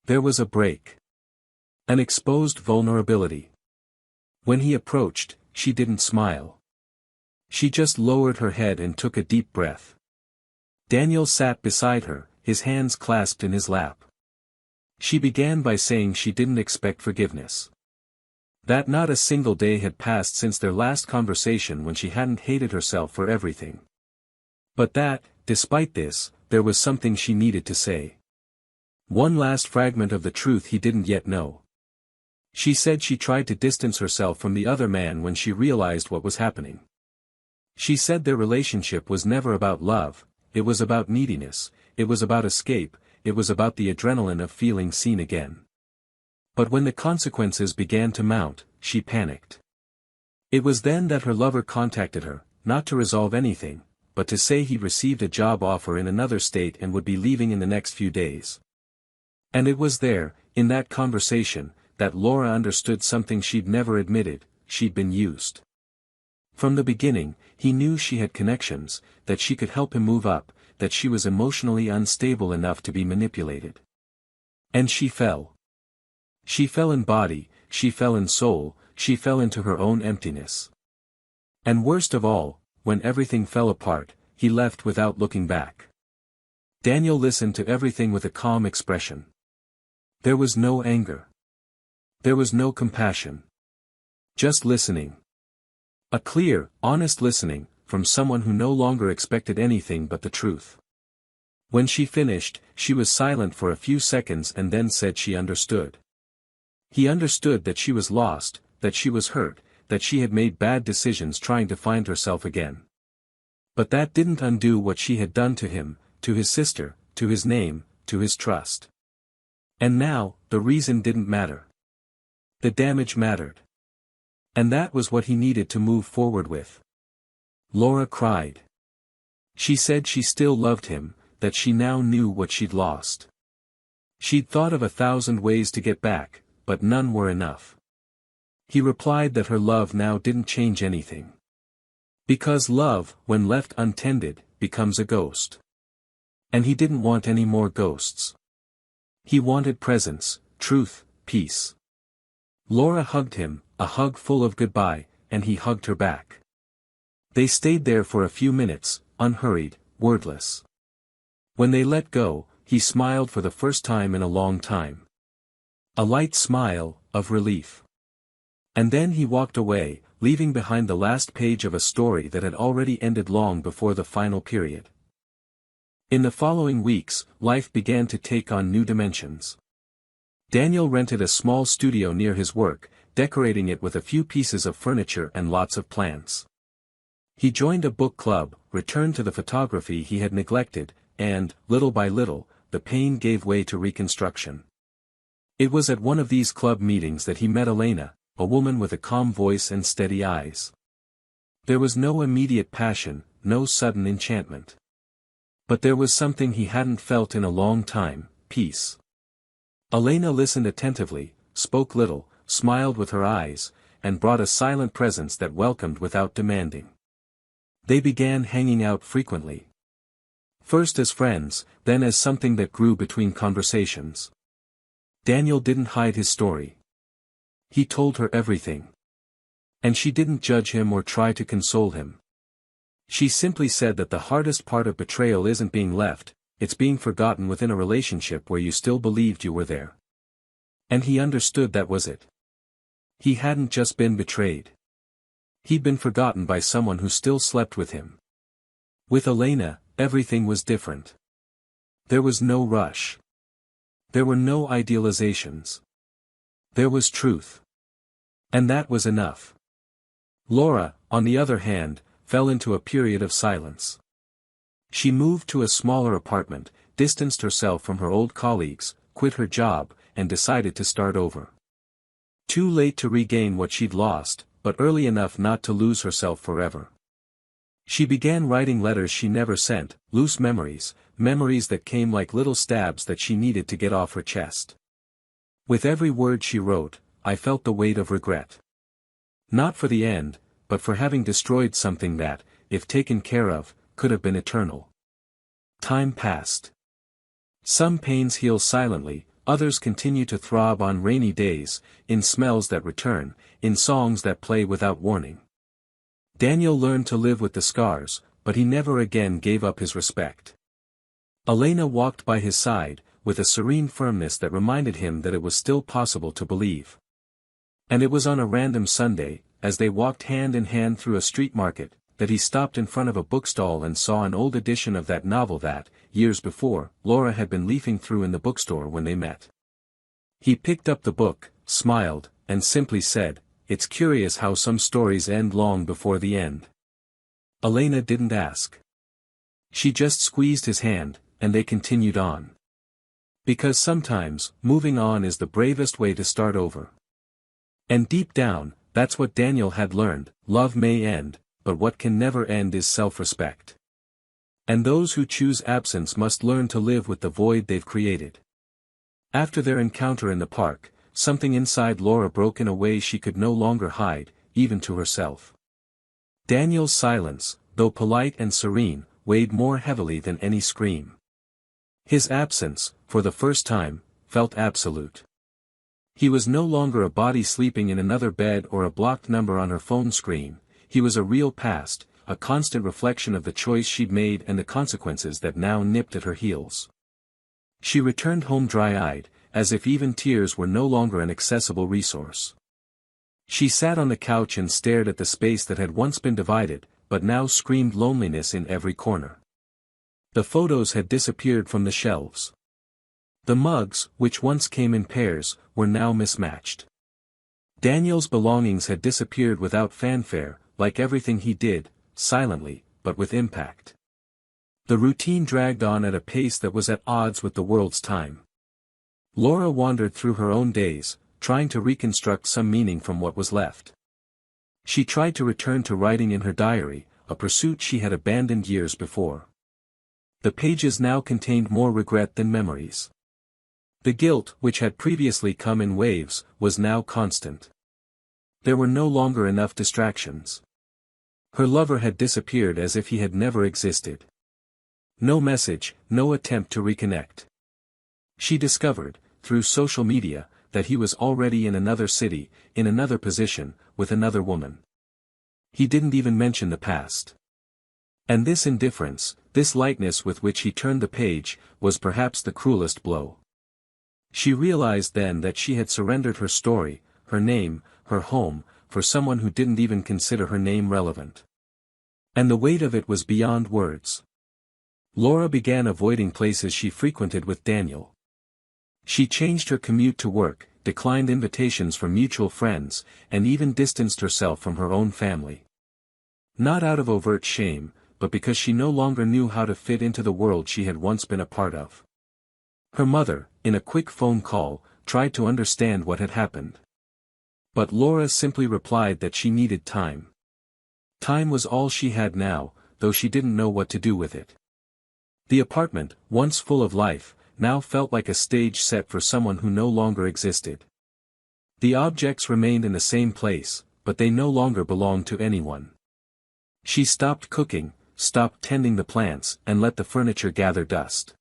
There was a break. An exposed vulnerability. When he approached, she didn't smile. She just lowered her head and took a deep breath. Daniel sat beside her, his hands clasped in his lap. She began by saying she didn't expect forgiveness. That not a single day had passed since their last conversation when she hadn't hated herself for everything. But that, despite this, there was something she needed to say. One last fragment of the truth he didn't yet know. She said she tried to distance herself from the other man when she realized what was happening. She said their relationship was never about love, it was about neediness, it was about escape, it was about the adrenaline of feeling seen again. But when the consequences began to mount, she panicked. It was then that her lover contacted her, not to resolve anything, but to say he'd received a job offer in another state and would be leaving in the next few days. And it was there, in that conversation, that Laura understood something she'd never admitted: she'd been used. From the beginning, he knew she had connections, that she could help him move up, that she was emotionally unstable enough to be manipulated. And she fell. She fell in body, she fell in soul, she fell into her own emptiness. And worst of all, when everything fell apart, he left without looking back. Daniel listened to everything with a calm expression. There was no anger. There was no compassion. Just listening. A clear, honest listening, from someone who no longer expected anything but the truth. When she finished, she was silent for a few seconds and then said she understood. He understood that she was lost, that she was hurt, that she had made bad decisions trying to find herself again. But that didn't undo what she had done to him, to his sister, to his name, to his trust. And now, the reason didn't matter. The damage mattered. And that was what he needed to move forward with. Laura cried. She said she still loved him, that she now knew what she'd lost. She'd thought of 1,000 ways to get back, but none were enough. He replied that her love now didn't change anything. Because love, when left untended, becomes a ghost. And he didn't want any more ghosts. He wanted presence, truth, peace. Laura hugged him, a hug full of goodbye, and he hugged her back. They stayed there for a few minutes, unhurried, wordless. When they let go, he smiled for the first time in a long time. A light smile, of relief. And then he walked away, leaving behind the last page of a story that had already ended long before the final period. In the following weeks, life began to take on new dimensions. Daniel rented a small studio near his work, decorating it with a few pieces of furniture and lots of plants. He joined a book club, returned to the photography he had neglected, and, little by little, the pain gave way to reconstruction. It was at one of these club meetings that he met Elena, a woman with a calm voice and steady eyes. There was no immediate passion, no sudden enchantment. But there was something he hadn't felt in a long time, peace. Elena listened attentively, spoke little, smiled with her eyes, and brought a silent presence that welcomed without demanding. They began hanging out frequently. First as friends, then as something that grew between conversations. Daniel didn't hide his story. He told her everything. And she didn't judge him or try to console him. She simply said that the hardest part of betrayal isn't being left, it's being forgotten within a relationship where you still believed you were there. And he understood that was it. He hadn't just been betrayed. He'd been forgotten by someone who still slept with him. With Elena, everything was different. There was no rush. There were no idealizations. There was truth. And that was enough. Laura, on the other hand, fell into a period of silence. She moved to a smaller apartment, distanced herself from her old colleagues, quit her job, and decided to start over. Too late to regain what she'd lost, but early enough not to lose herself forever. She began writing letters she never sent, loose memories, memories that came like little stabs that she needed to get off her chest. With every word she wrote, I felt the weight of regret. Not for the end, but for having destroyed something that, if taken care of, could have been eternal. Time passed. Some pains heal silently, others continue to throb on rainy days, in smells that return, in songs that play without warning. Daniel learned to live with the scars, but he never again gave up his respect. Elena walked by his side, with a serene firmness that reminded him that it was still possible to believe. And it was on a random Sunday, as they walked hand in hand through a street market, that he stopped in front of a bookstall and saw an old edition of that novel that, years before, Laura had been leafing through in the bookstore when they met. He picked up the book, smiled, and simply said, "It's curious how some stories end long before the end." Elena didn't ask. She just squeezed his hand, and they continued on. Because sometimes, moving on is the bravest way to start over. And deep down, that's what Daniel had learned: love may end, but what can never end is self-respect. And those who choose absence must learn to live with the void they've created. After their encounter in the park, something inside Laura broke in a way she could no longer hide, even to herself. Daniel's silence, though polite and serene, weighed more heavily than any scream. His absence, for the first time, felt absolute. He was no longer a body sleeping in another bed or a blocked number on her phone screen. He was a real past, a constant reflection of the choice she'd made and the consequences that now nipped at her heels. She returned home dry-eyed, as if even tears were no longer an accessible resource. She sat on the couch and stared at the space that had once been divided, but now screamed loneliness in every corner. The photos had disappeared from the shelves. The mugs, which once came in pairs, were now mismatched. Daniel's belongings had disappeared without fanfare, like everything he did, silently, but with impact. The routine dragged on at a pace that was at odds with the world's time. Laura wandered through her own days, trying to reconstruct some meaning from what was left. She tried to return to writing in her diary, a pursuit she had abandoned years before. The pages now contained more regret than memories. The guilt, which had previously come in waves, was now constant. There were no longer enough distractions. Her lover had disappeared as if he had never existed. No message, no attempt to reconnect. She discovered, through social media, that he was already in another city, in another position, with another woman. He didn't even mention the past. And this indifference, this lightness with which he turned the page, was perhaps the cruelest blow. She realized then that she had surrendered her story, her name, her home, for someone who didn't even consider her name relevant. And the weight of it was beyond words. Laura began avoiding places she frequented with Daniel. She changed her commute to work, declined invitations from mutual friends, and even distanced herself from her own family. Not out of overt shame, but because she no longer knew how to fit into the world she had once been a part of. Her mother, in a quick phone call, tried to understand what had happened. But Laura simply replied that she needed time. Time was all she had now, though she didn't know what to do with it. The apartment, once full of life, now felt like a stage set for someone who no longer existed. The objects remained in the same place, but they no longer belonged to anyone. She stopped cooking, stopped tending the plants, and let the furniture gather dust.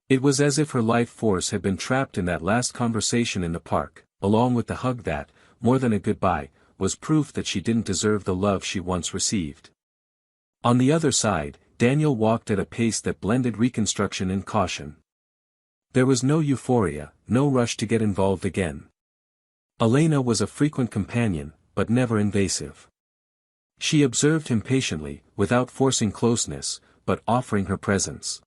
It was as if her life force had been trapped in that last conversation in the park, along with the hug that, more than a goodbye, was proof that she didn't deserve the love she once received. On the other side, Daniel walked at a pace that blended reconstruction and caution. There was no euphoria, no rush to get involved again. Elena was a frequent companion, but never invasive. She observed him patiently, without forcing closeness, but offering her presence.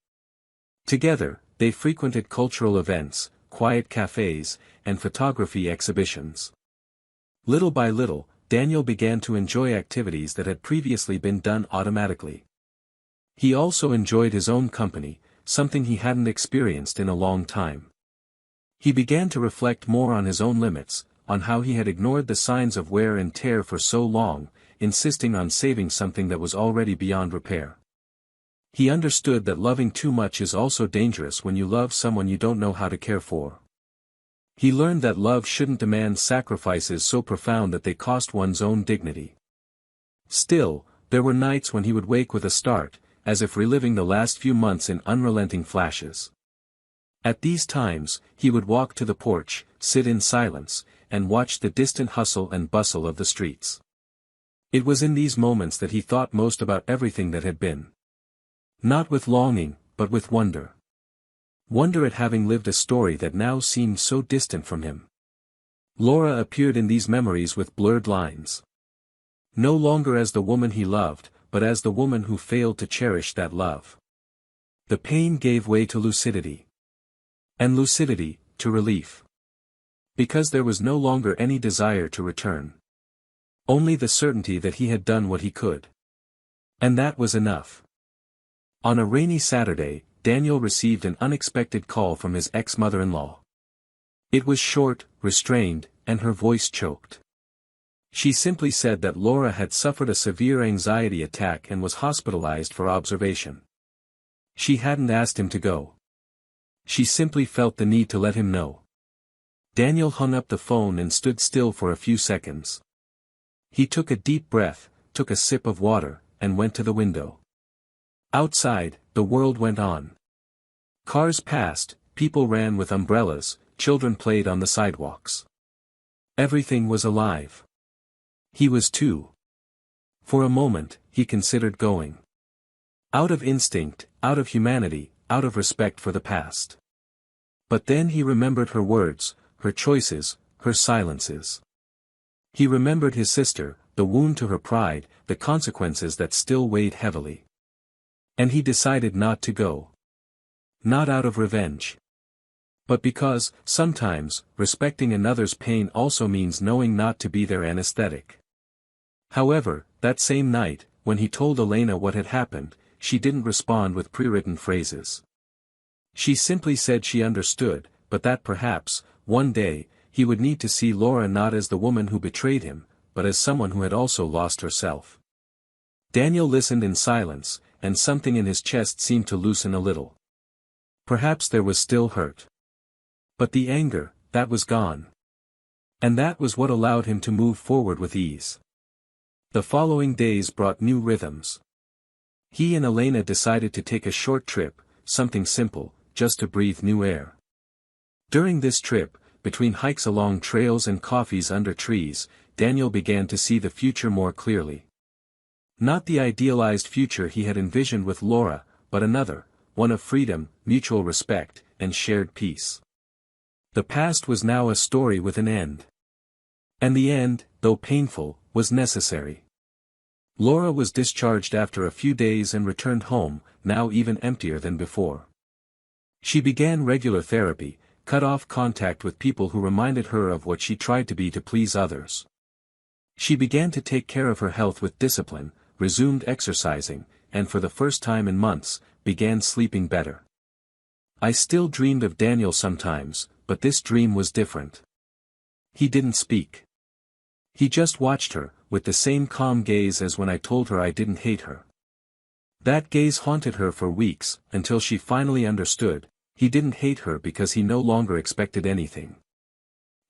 Together, they frequented cultural events, quiet cafes, and photography exhibitions. Little by little, Daniel began to enjoy activities that had previously been done automatically. He also enjoyed his own company, something he hadn't experienced in a long time. He began to reflect more on his own limits, on how he had ignored the signs of wear and tear for so long, insisting on saving something that was already beyond repair. He understood that loving too much is also dangerous when you love someone you don't know how to care for. He learned that love shouldn't demand sacrifices so profound that they cost one's own dignity. Still, there were nights when he would wake with a start, as if reliving the last few months in unrelenting flashes. At these times, he would walk to the porch, sit in silence, and watch the distant hustle and bustle of the streets. It was in these moments that he thought most about everything that had been. Not with longing, but with wonder. Wonder at having lived a story that now seemed so distant from him. Laura appeared in these memories with blurred lines. No longer as the woman he loved, but as the woman who failed to cherish that love. The pain gave way to lucidity. And lucidity, to relief. Because there was no longer any desire to return. Only the certainty that he had done what he could. And that was enough. On a rainy Saturday, Daniel received an unexpected call from his ex-mother-in-law. It was short, restrained, and her voice choked. She simply said that Laura had suffered a severe anxiety attack and was hospitalized for observation. She hadn't asked him to go. She simply felt the need to let him know. Daniel hung up the phone and stood still for a few seconds. He took a deep breath, took a sip of water, and went to the window. Outside, the world went on. Cars passed, people ran with umbrellas, children played on the sidewalks. Everything was alive. He was too. For a moment, he considered going. Out of instinct, out of humanity, out of respect for the past. But then he remembered her words, her choices, her silences. He remembered his sister, the wound to her pride, the consequences that still weighed heavily. And he decided not to go. Not out of revenge. But because, sometimes, respecting another's pain also means knowing not to be their anesthetic. However, that same night, when he told Elena what had happened, she didn't respond with pre-written phrases. She simply said she understood, but that perhaps, one day, he would need to see Laura not as the woman who betrayed him, but as someone who had also lost herself. Daniel listened in silence, and something in his chest seemed to loosen a little. Perhaps there was still hurt. But the anger, that was gone. And that was what allowed him to move forward with ease. The following days brought new rhythms. He and Elena decided to take a short trip, something simple, just to breathe new air. During this trip, between hikes along trails and coffees under trees, Daniel began to see the future more clearly. Not the idealized future he had envisioned with Laura, but another, one of freedom, mutual respect, and shared peace. The past was now a story with an end. And the end, though painful, was necessary. Laura was discharged after a few days and returned home, now even emptier than before. She began regular therapy, cut off contact with people who reminded her of what she tried to be to please others. She began to take care of her health with discipline, resumed exercising, and for the first time in months, began sleeping better. I still dreamed of Daniel sometimes, but this dream was different. He didn't speak. He just watched her, with the same calm gaze as when I told her I didn't hate her. That gaze haunted her for weeks, until she finally understood. He didn't hate her because he no longer expected anything.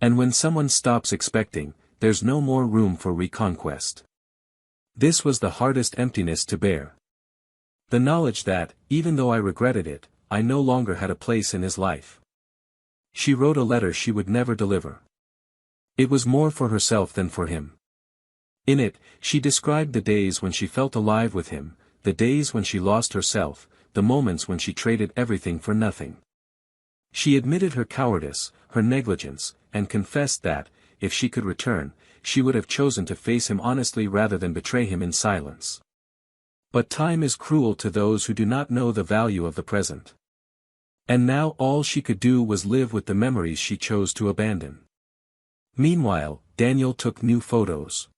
And when someone stops expecting, there's no more room for reconquest. This was the hardest emptiness to bear. The knowledge that, even though I regretted it, I no longer had a place in his life. She wrote a letter she would never deliver. It was more for herself than for him. In it, she described the days when she felt alive with him, the days when she lost herself, the moments when she traded everything for nothing. She admitted her cowardice, her negligence, and confessed that, if she could return, she would have chosen to face him honestly rather than betray him in silence. But time is cruel to those who do not know the value of the present. And now all she could do was live with the memories she chose to abandon. Meanwhile, Daniel took new photos.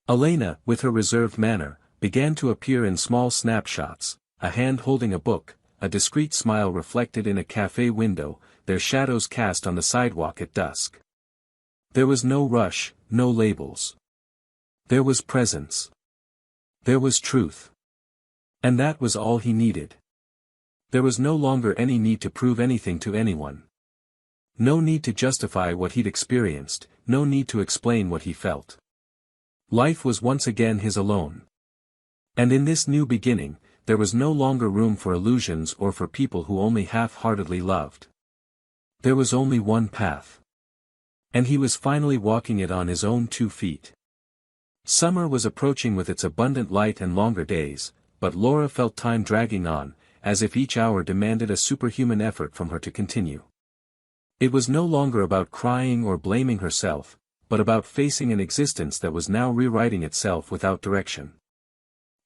Elena, with her reserved manner, began to appear in small snapshots, a hand holding a book, a discreet smile reflected in a cafe window, their shadows cast on the sidewalk at dusk. There was no rush, no labels. There was presence. There was truth. And that was all he needed. There was no longer any need to prove anything to anyone. No need to justify what he'd experienced, no need to explain what he felt. Life was once again his alone. And in this new beginning, there was no longer room for illusions or for people who only half-heartedly loved. There was only one path. And he was finally walking it on his own 2 feet. Summer was approaching with its abundant light and longer days, but Laura felt time dragging on, as if each hour demanded a superhuman effort from her to continue. It was no longer about crying or blaming herself, but about facing an existence that was now rewriting itself without direction.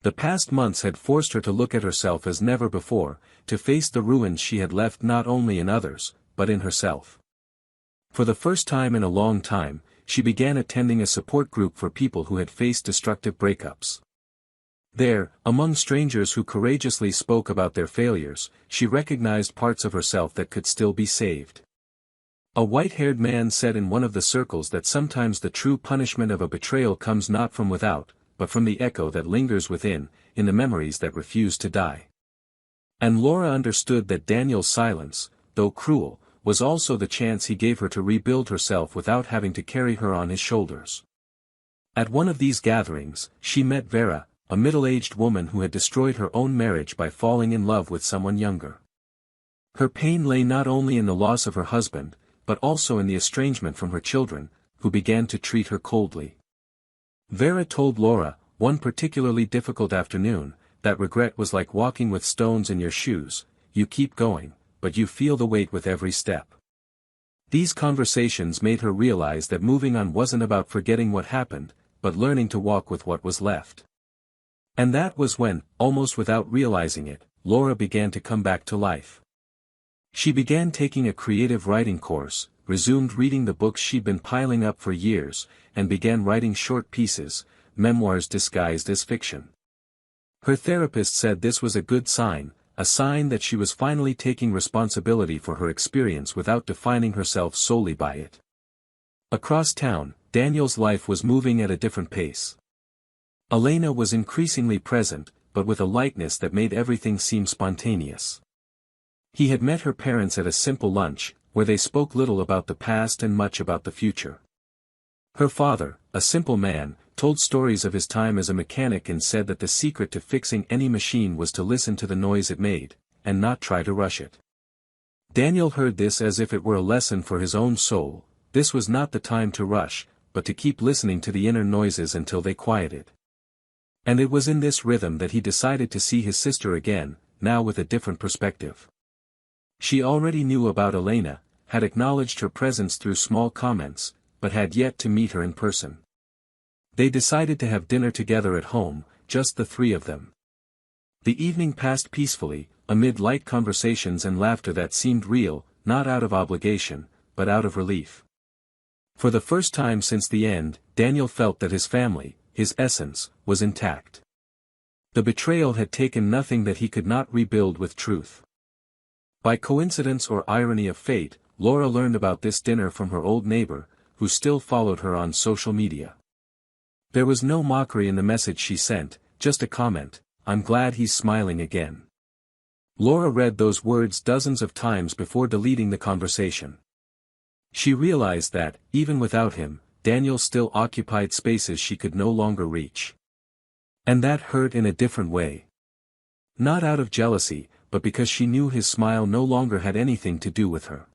The past months had forced her to look at herself as never before, to face the ruins she had left not only in others, but in herself. For the first time in a long time, she began attending a support group for people who had faced destructive breakups. There, among strangers who courageously spoke about their failures, she recognized parts of herself that could still be saved. A white-haired man said in one of the circles that sometimes the true punishment of a betrayal comes not from without, but from the echo that lingers within, in the memories that refuse to die. And Laura understood that Daniel's silence, though cruel, was also the chance he gave her to rebuild herself without having to carry her on his shoulders. At one of these gatherings, she met Vera, a middle-aged woman who had destroyed her own marriage by falling in love with someone younger. Her pain lay not only in the loss of her husband, but also in the estrangement from her children, who began to treat her coldly. Vera told Laura, one particularly difficult afternoon, that regret was like walking with stones in your shoes. You keep going, but you feel the weight with every step. These conversations made her realize that moving on wasn't about forgetting what happened, but learning to walk with what was left. And that was when, almost without realizing it, Laura began to come back to life. She began taking a creative writing course, resumed reading the books she'd been piling up for years, and began writing short pieces, memoirs disguised as fiction. Her therapist said this was a good sign, a sign that she was finally taking responsibility for her experience without defining herself solely by it. Across town, Daniel's life was moving at a different pace. Elena was increasingly present, but with a lightness that made everything seem spontaneous. He had met her parents at a simple lunch, where they spoke little about the past and much about the future. Her father, a simple man, told stories of his time as a mechanic and said that the secret to fixing any machine was to listen to the noise it made, and not try to rush it. Daniel heard this as if it were a lesson for his own soul. This was not the time to rush, but to keep listening to the inner noises until they quieted. And it was in this rhythm that he decided to see his sister again, now with a different perspective. She already knew about Elena, had acknowledged her presence through small comments, but had yet to meet her in person. They decided to have dinner together at home, just the 3 of them. The evening passed peacefully, amid light conversations and laughter that seemed real, not out of obligation, but out of relief. For the first time since the end, Daniel felt that his family, his essence, was intact. The betrayal had taken nothing that he could not rebuild with truth. By coincidence or irony of fate, Laura learned about this dinner from her old neighbor, who still followed her on social media. There was no mockery in the message she sent, just a comment, "I'm glad he's smiling again." Laura read those words dozens of times before deleting the conversation. She realized that, even without him, Daniel still occupied spaces she could no longer reach. And that hurt in a different way. Not out of jealousy, but because she knew his smile no longer had anything to do with her.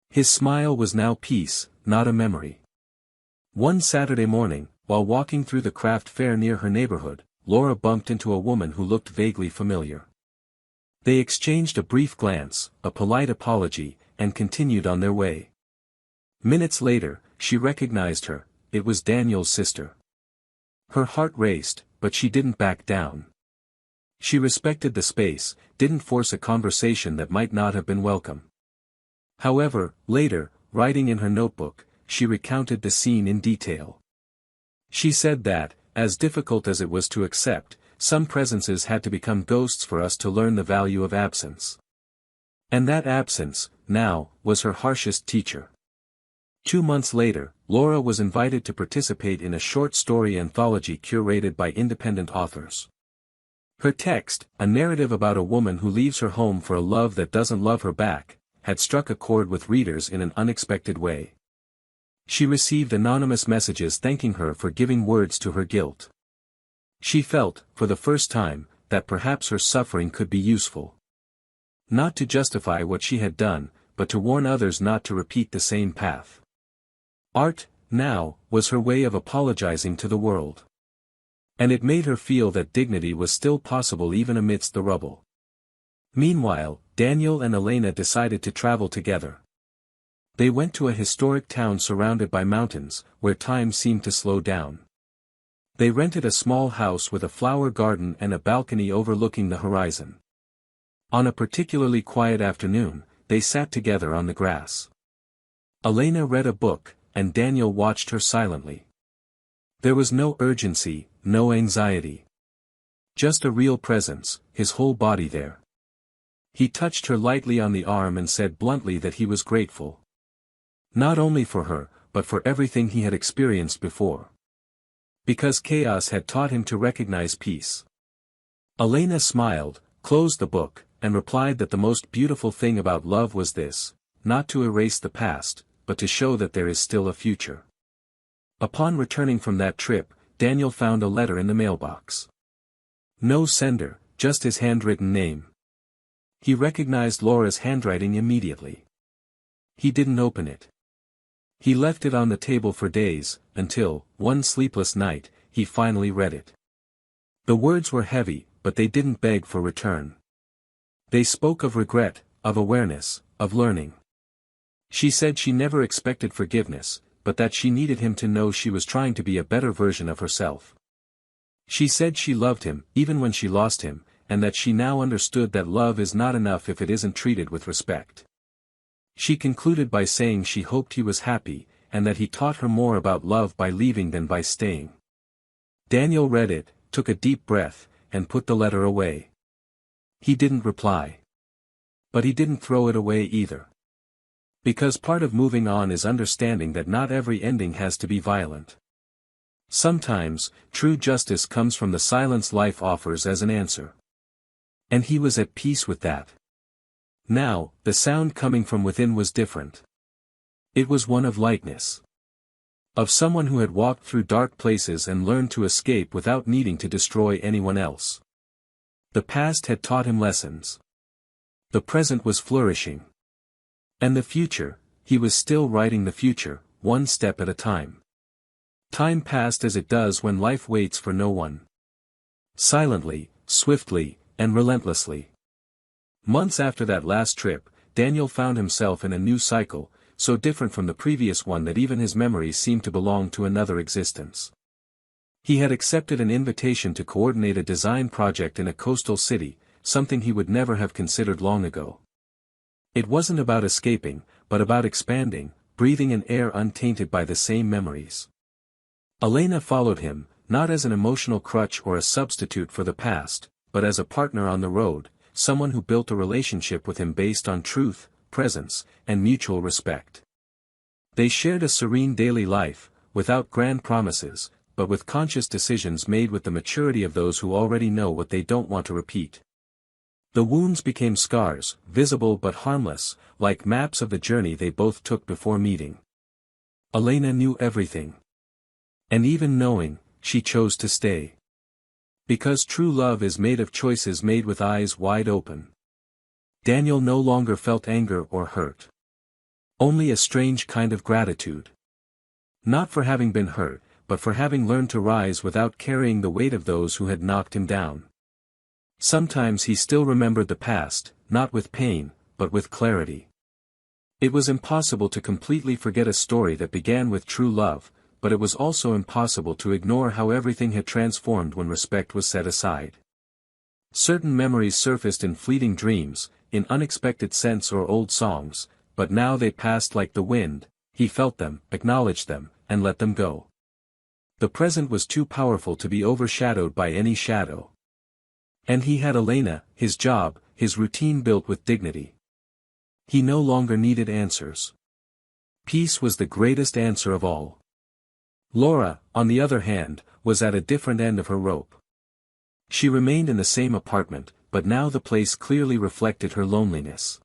His smile was now peace, not a memory. One Saturday morning, while walking through the craft fair near her neighborhood, Laura bumped into a woman who looked vaguely familiar. They exchanged a brief glance, a polite apology, and continued on their way. Minutes later, she recognized her. It was Daniel's sister. Her heart raced, but she didn't back down. She respected the space, didn't force a conversation that might not have been welcome. However, later, writing in her notebook, she recounted the scene in detail. She said that, as difficult as it was to accept, some presences had to become ghosts for us to learn the value of absence. And that absence, now, was her harshest teacher. 2 months later, Laura was invited to participate in a short story anthology curated by independent authors. Her text, a narrative about a woman who leaves her home for a love that doesn't love her back, had struck a chord with readers in an unexpected way. She received anonymous messages thanking her for giving words to her guilt. She felt, for the first time, that perhaps her suffering could be useful. Not to justify what she had done, but to warn others not to repeat the same path. Art, now, was her way of apologizing to the world. And it made her feel that dignity was still possible even amidst the rubble. Meanwhile, Daniel and Elena decided to travel together. They went to a historic town surrounded by mountains, where time seemed to slow down. They rented a small house with a flower garden and a balcony overlooking the horizon. On a particularly quiet afternoon, they sat together on the grass. Elena read a book, and Daniel watched her silently. There was no urgency, no anxiety. Just a real presence, his whole body there. He touched her lightly on the arm and said bluntly that he was grateful. Not only for her, but for everything he had experienced before. Because chaos had taught him to recognize peace. Elena smiled, closed the book, and replied that the most beautiful thing about love was this, not to erase the past, but to show that there is still a future. Upon returning from that trip, Daniel found a letter in the mailbox. No sender, just his handwritten name. He recognized Laura's handwriting immediately. He didn't open it. He left it on the table for days, until, one sleepless night, he finally read it. The words were heavy, but they didn't beg for return. They spoke of regret, of awareness, of learning. She said she never expected forgiveness, but that she needed him to know she was trying to be a better version of herself. She said she loved him, even when she lost him, and that she now understood that love is not enough if it isn't treated with respect. She concluded by saying she hoped he was happy, and that he taught her more about love by leaving than by staying. Daniel read it, took a deep breath, and put the letter away. He didn't reply. But he didn't throw it away either. Because part of moving on is understanding that not every ending has to be violent. Sometimes, true justice comes from the silence life offers as an answer. And he was at peace with that. Now, the sound coming from within was different. It was one of lightness. Of someone who had walked through dark places and learned to escape without needing to destroy anyone else. The past had taught him lessons. The present was flourishing. And the future, he was still writing the future, one step at a time. Time passed as it does when life waits for no one. Silently, swiftly, and relentlessly. Months after that last trip, Daniel found himself in a new cycle, so different from the previous one that even his memories seemed to belong to another existence. He had accepted an invitation to coordinate a design project in a coastal city, something he would never have considered long ago. It wasn't about escaping, but about expanding, breathing an air untainted by the same memories. Elena followed him, not as an emotional crutch or a substitute for the past, but as a partner on the road, someone who built a relationship with him based on truth, presence, and mutual respect. They shared a serene daily life, without grand promises, but with conscious decisions made with the maturity of those who already know what they don't want to repeat. The wounds became scars, visible but harmless, like maps of the journey they both took before meeting. Elena knew everything. And even knowing, she chose to stay. Because true love is made of choices made with eyes wide open. Daniel no longer felt anger or hurt. Only a strange kind of gratitude. Not for having been hurt, but for having learned to rise without carrying the weight of those who had knocked him down. Sometimes he still remembered the past, not with pain, but with clarity. It was impossible to completely forget a story that began with true love, but it was also impossible to ignore how everything had transformed when respect was set aside. Certain memories surfaced in fleeting dreams, in unexpected scents or old songs, but now they passed like the wind. He felt them, acknowledged them, and let them go. The present was too powerful to be overshadowed by any shadow. And he had Elena, his job, his routine built with dignity. He no longer needed answers. Peace was the greatest answer of all. Laura, on the other hand, was at a different end of her rope. She remained in the same apartment, but now the place clearly reflected her loneliness.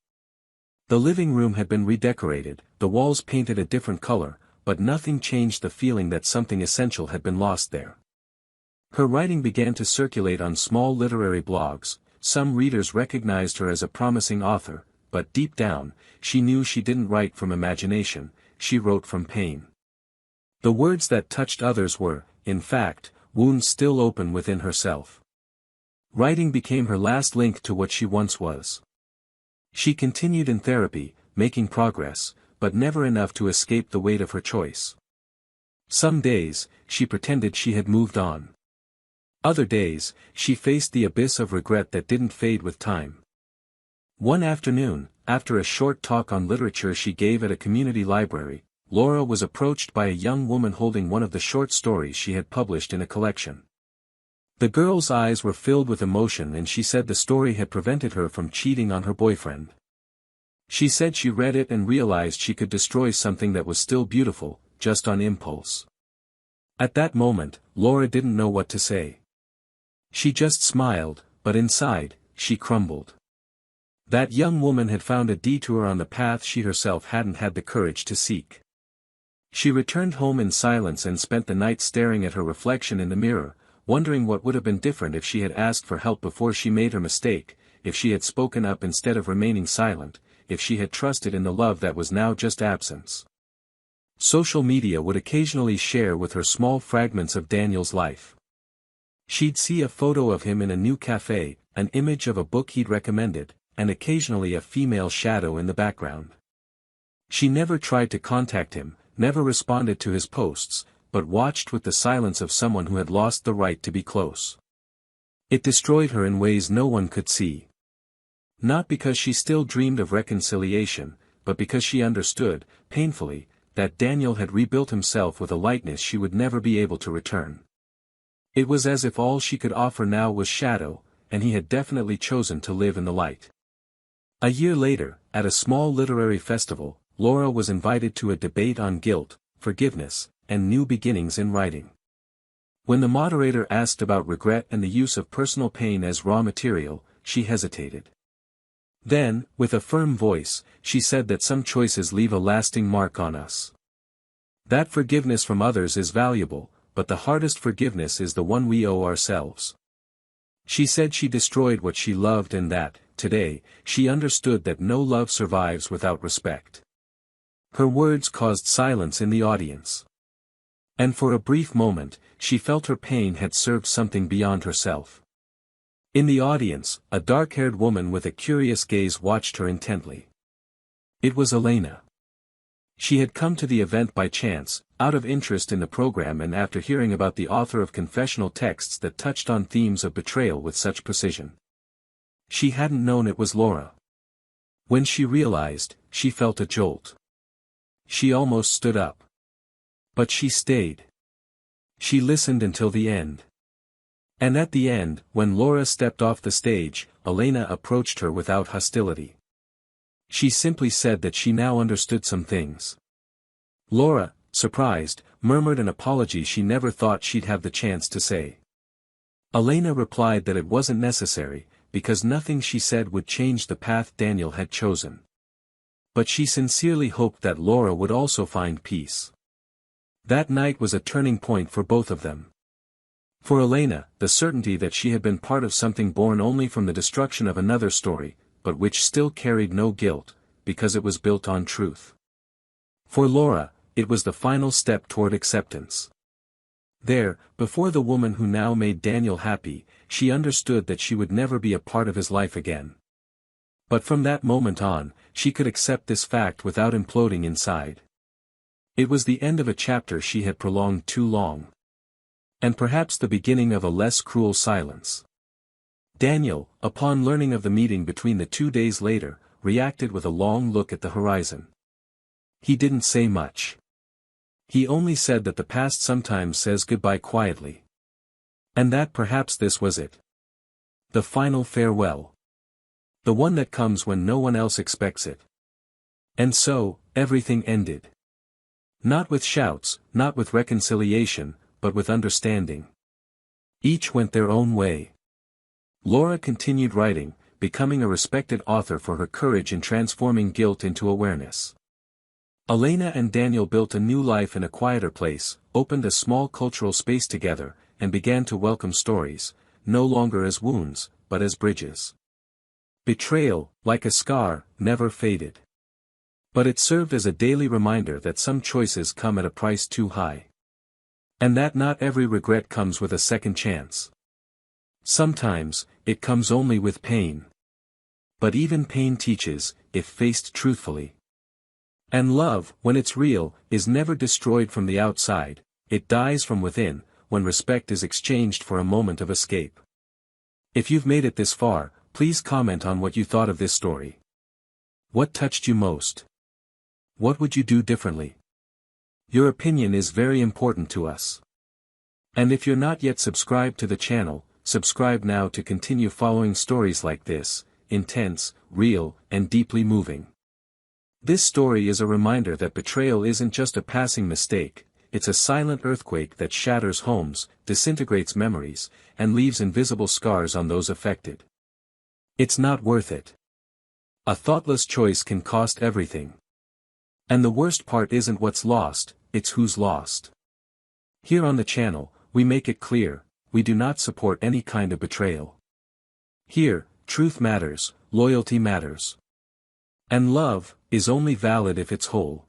The living room had been redecorated, the walls painted a different color, but nothing changed the feeling that something essential had been lost there. Her writing began to circulate on small literary blogs. Some readers recognized her as a promising author, but deep down, she knew she didn't write from imagination, she wrote from pain. The words that touched others were, in fact, wounds still open within herself. Writing became her last link to what she once was. She continued in therapy, making progress, but never enough to escape the weight of her choice. Some days, she pretended she had moved on. Other days, she faced the abyss of regret that didn't fade with time. One afternoon, after a short talk on literature she gave at a community library, Laura was approached by a young woman holding one of the short stories she had published in a collection. The girl's eyes were filled with emotion and she said the story had prevented her from cheating on her boyfriend. She said she read it and realized she could destroy something that was still beautiful, just on impulse. At that moment, Laura didn't know what to say. She just smiled, but inside, she crumbled. That young woman had found a detour on the path she herself hadn't had the courage to seek. She returned home in silence and spent the night staring at her reflection in the mirror, wondering what would have been different if she had asked for help before she made her mistake, if she had spoken up instead of remaining silent, if she had trusted in the love that was now just absence. Social media would occasionally share with her small fragments of Daniel's life. She'd see a photo of him in a new cafe, an image of a book he'd recommended, and occasionally a female shadow in the background. She never tried to contact him, never responded to his posts, but watched with the silence of someone who had lost the right to be close. It destroyed her in ways no one could see. Not because she still dreamed of reconciliation, but because she understood, painfully, that Daniel had rebuilt himself with a lightness she would never be able to return. It was as if all she could offer now was shadow, and he had definitely chosen to live in the light. A year later, at a small literary festival, Laura was invited to a debate on guilt, forgiveness, and new beginnings in writing. When the moderator asked about regret and the use of personal pain as raw material, she hesitated. Then, with a firm voice, she said that some choices leave a lasting mark on us. That forgiveness from others is valuable, but the hardest forgiveness is the one we owe ourselves. She said she destroyed what she loved and that, today, she understood that no love survives without respect. Her words caused silence in the audience. And for a brief moment, she felt her pain had served something beyond herself. In the audience, a dark-haired woman with a curious gaze watched her intently. It was Elena. She had come to the event by chance, out of interest in the program and after hearing about the author of confessional texts that touched on themes of betrayal with such precision. She hadn't known it was Laura. When she realized, she felt a jolt. She almost stood up. But she stayed. She listened until the end. And at the end, when Laura stepped off the stage, Elena approached her without hostility. She simply said that she now understood some things. Laura, surprised, murmured an apology she never thought she'd have the chance to say. Elena replied that it wasn't necessary, because nothing she said would change the path Daniel had chosen. But she sincerely hoped that Laura would also find peace. That night was a turning point for both of them. For Elena, the certainty that she had been part of something born only from the destruction of another story, but which still carried no guilt, because it was built on truth. For Laura, it was the final step toward acceptance. There, before the woman who now made Daniel happy, she understood that she would never be a part of his life again. But from that moment on, she could accept this fact without imploding inside. It was the end of a chapter she had prolonged too long. And perhaps the beginning of a less cruel silence. Daniel, upon learning of the meeting between the two days later, reacted with a long look at the horizon. He didn't say much. He only said that the past sometimes says goodbye quietly. And that perhaps this was it. The final farewell. The one that comes when no one else expects it. And so, everything ended. Not with shouts, not with reconciliation, but with understanding. Each went their own way. Laura continued writing, becoming a respected author for her courage in transforming guilt into awareness. Elena and Daniel built a new life in a quieter place, opened a small cultural space together, and began to welcome stories, no longer as wounds, but as bridges. Betrayal, like a scar, never faded. But it served as a daily reminder that some choices come at a price too high. And that not every regret comes with a second chance. Sometimes, it comes only with pain. But even pain teaches, if faced truthfully. And love, when it's real, is never destroyed from the outside, it dies from within, when respect is exchanged for a moment of escape. If you've made it this far, please comment on what you thought of this story. What touched you most? What would you do differently? Your opinion is very important to us. And if you're not yet subscribed to the channel, subscribe now to continue following stories like this, intense, real, and deeply moving. This story is a reminder that betrayal isn't just a passing mistake, it's a silent earthquake that shatters homes, disintegrates memories, and leaves invisible scars on those affected. It's not worth it. A thoughtless choice can cost everything. And the worst part isn't what's lost, it's who's lost. Here on the channel, we make it clear, we do not support any kind of betrayal. Here, truth matters, loyalty matters. And love is only valid if it's whole.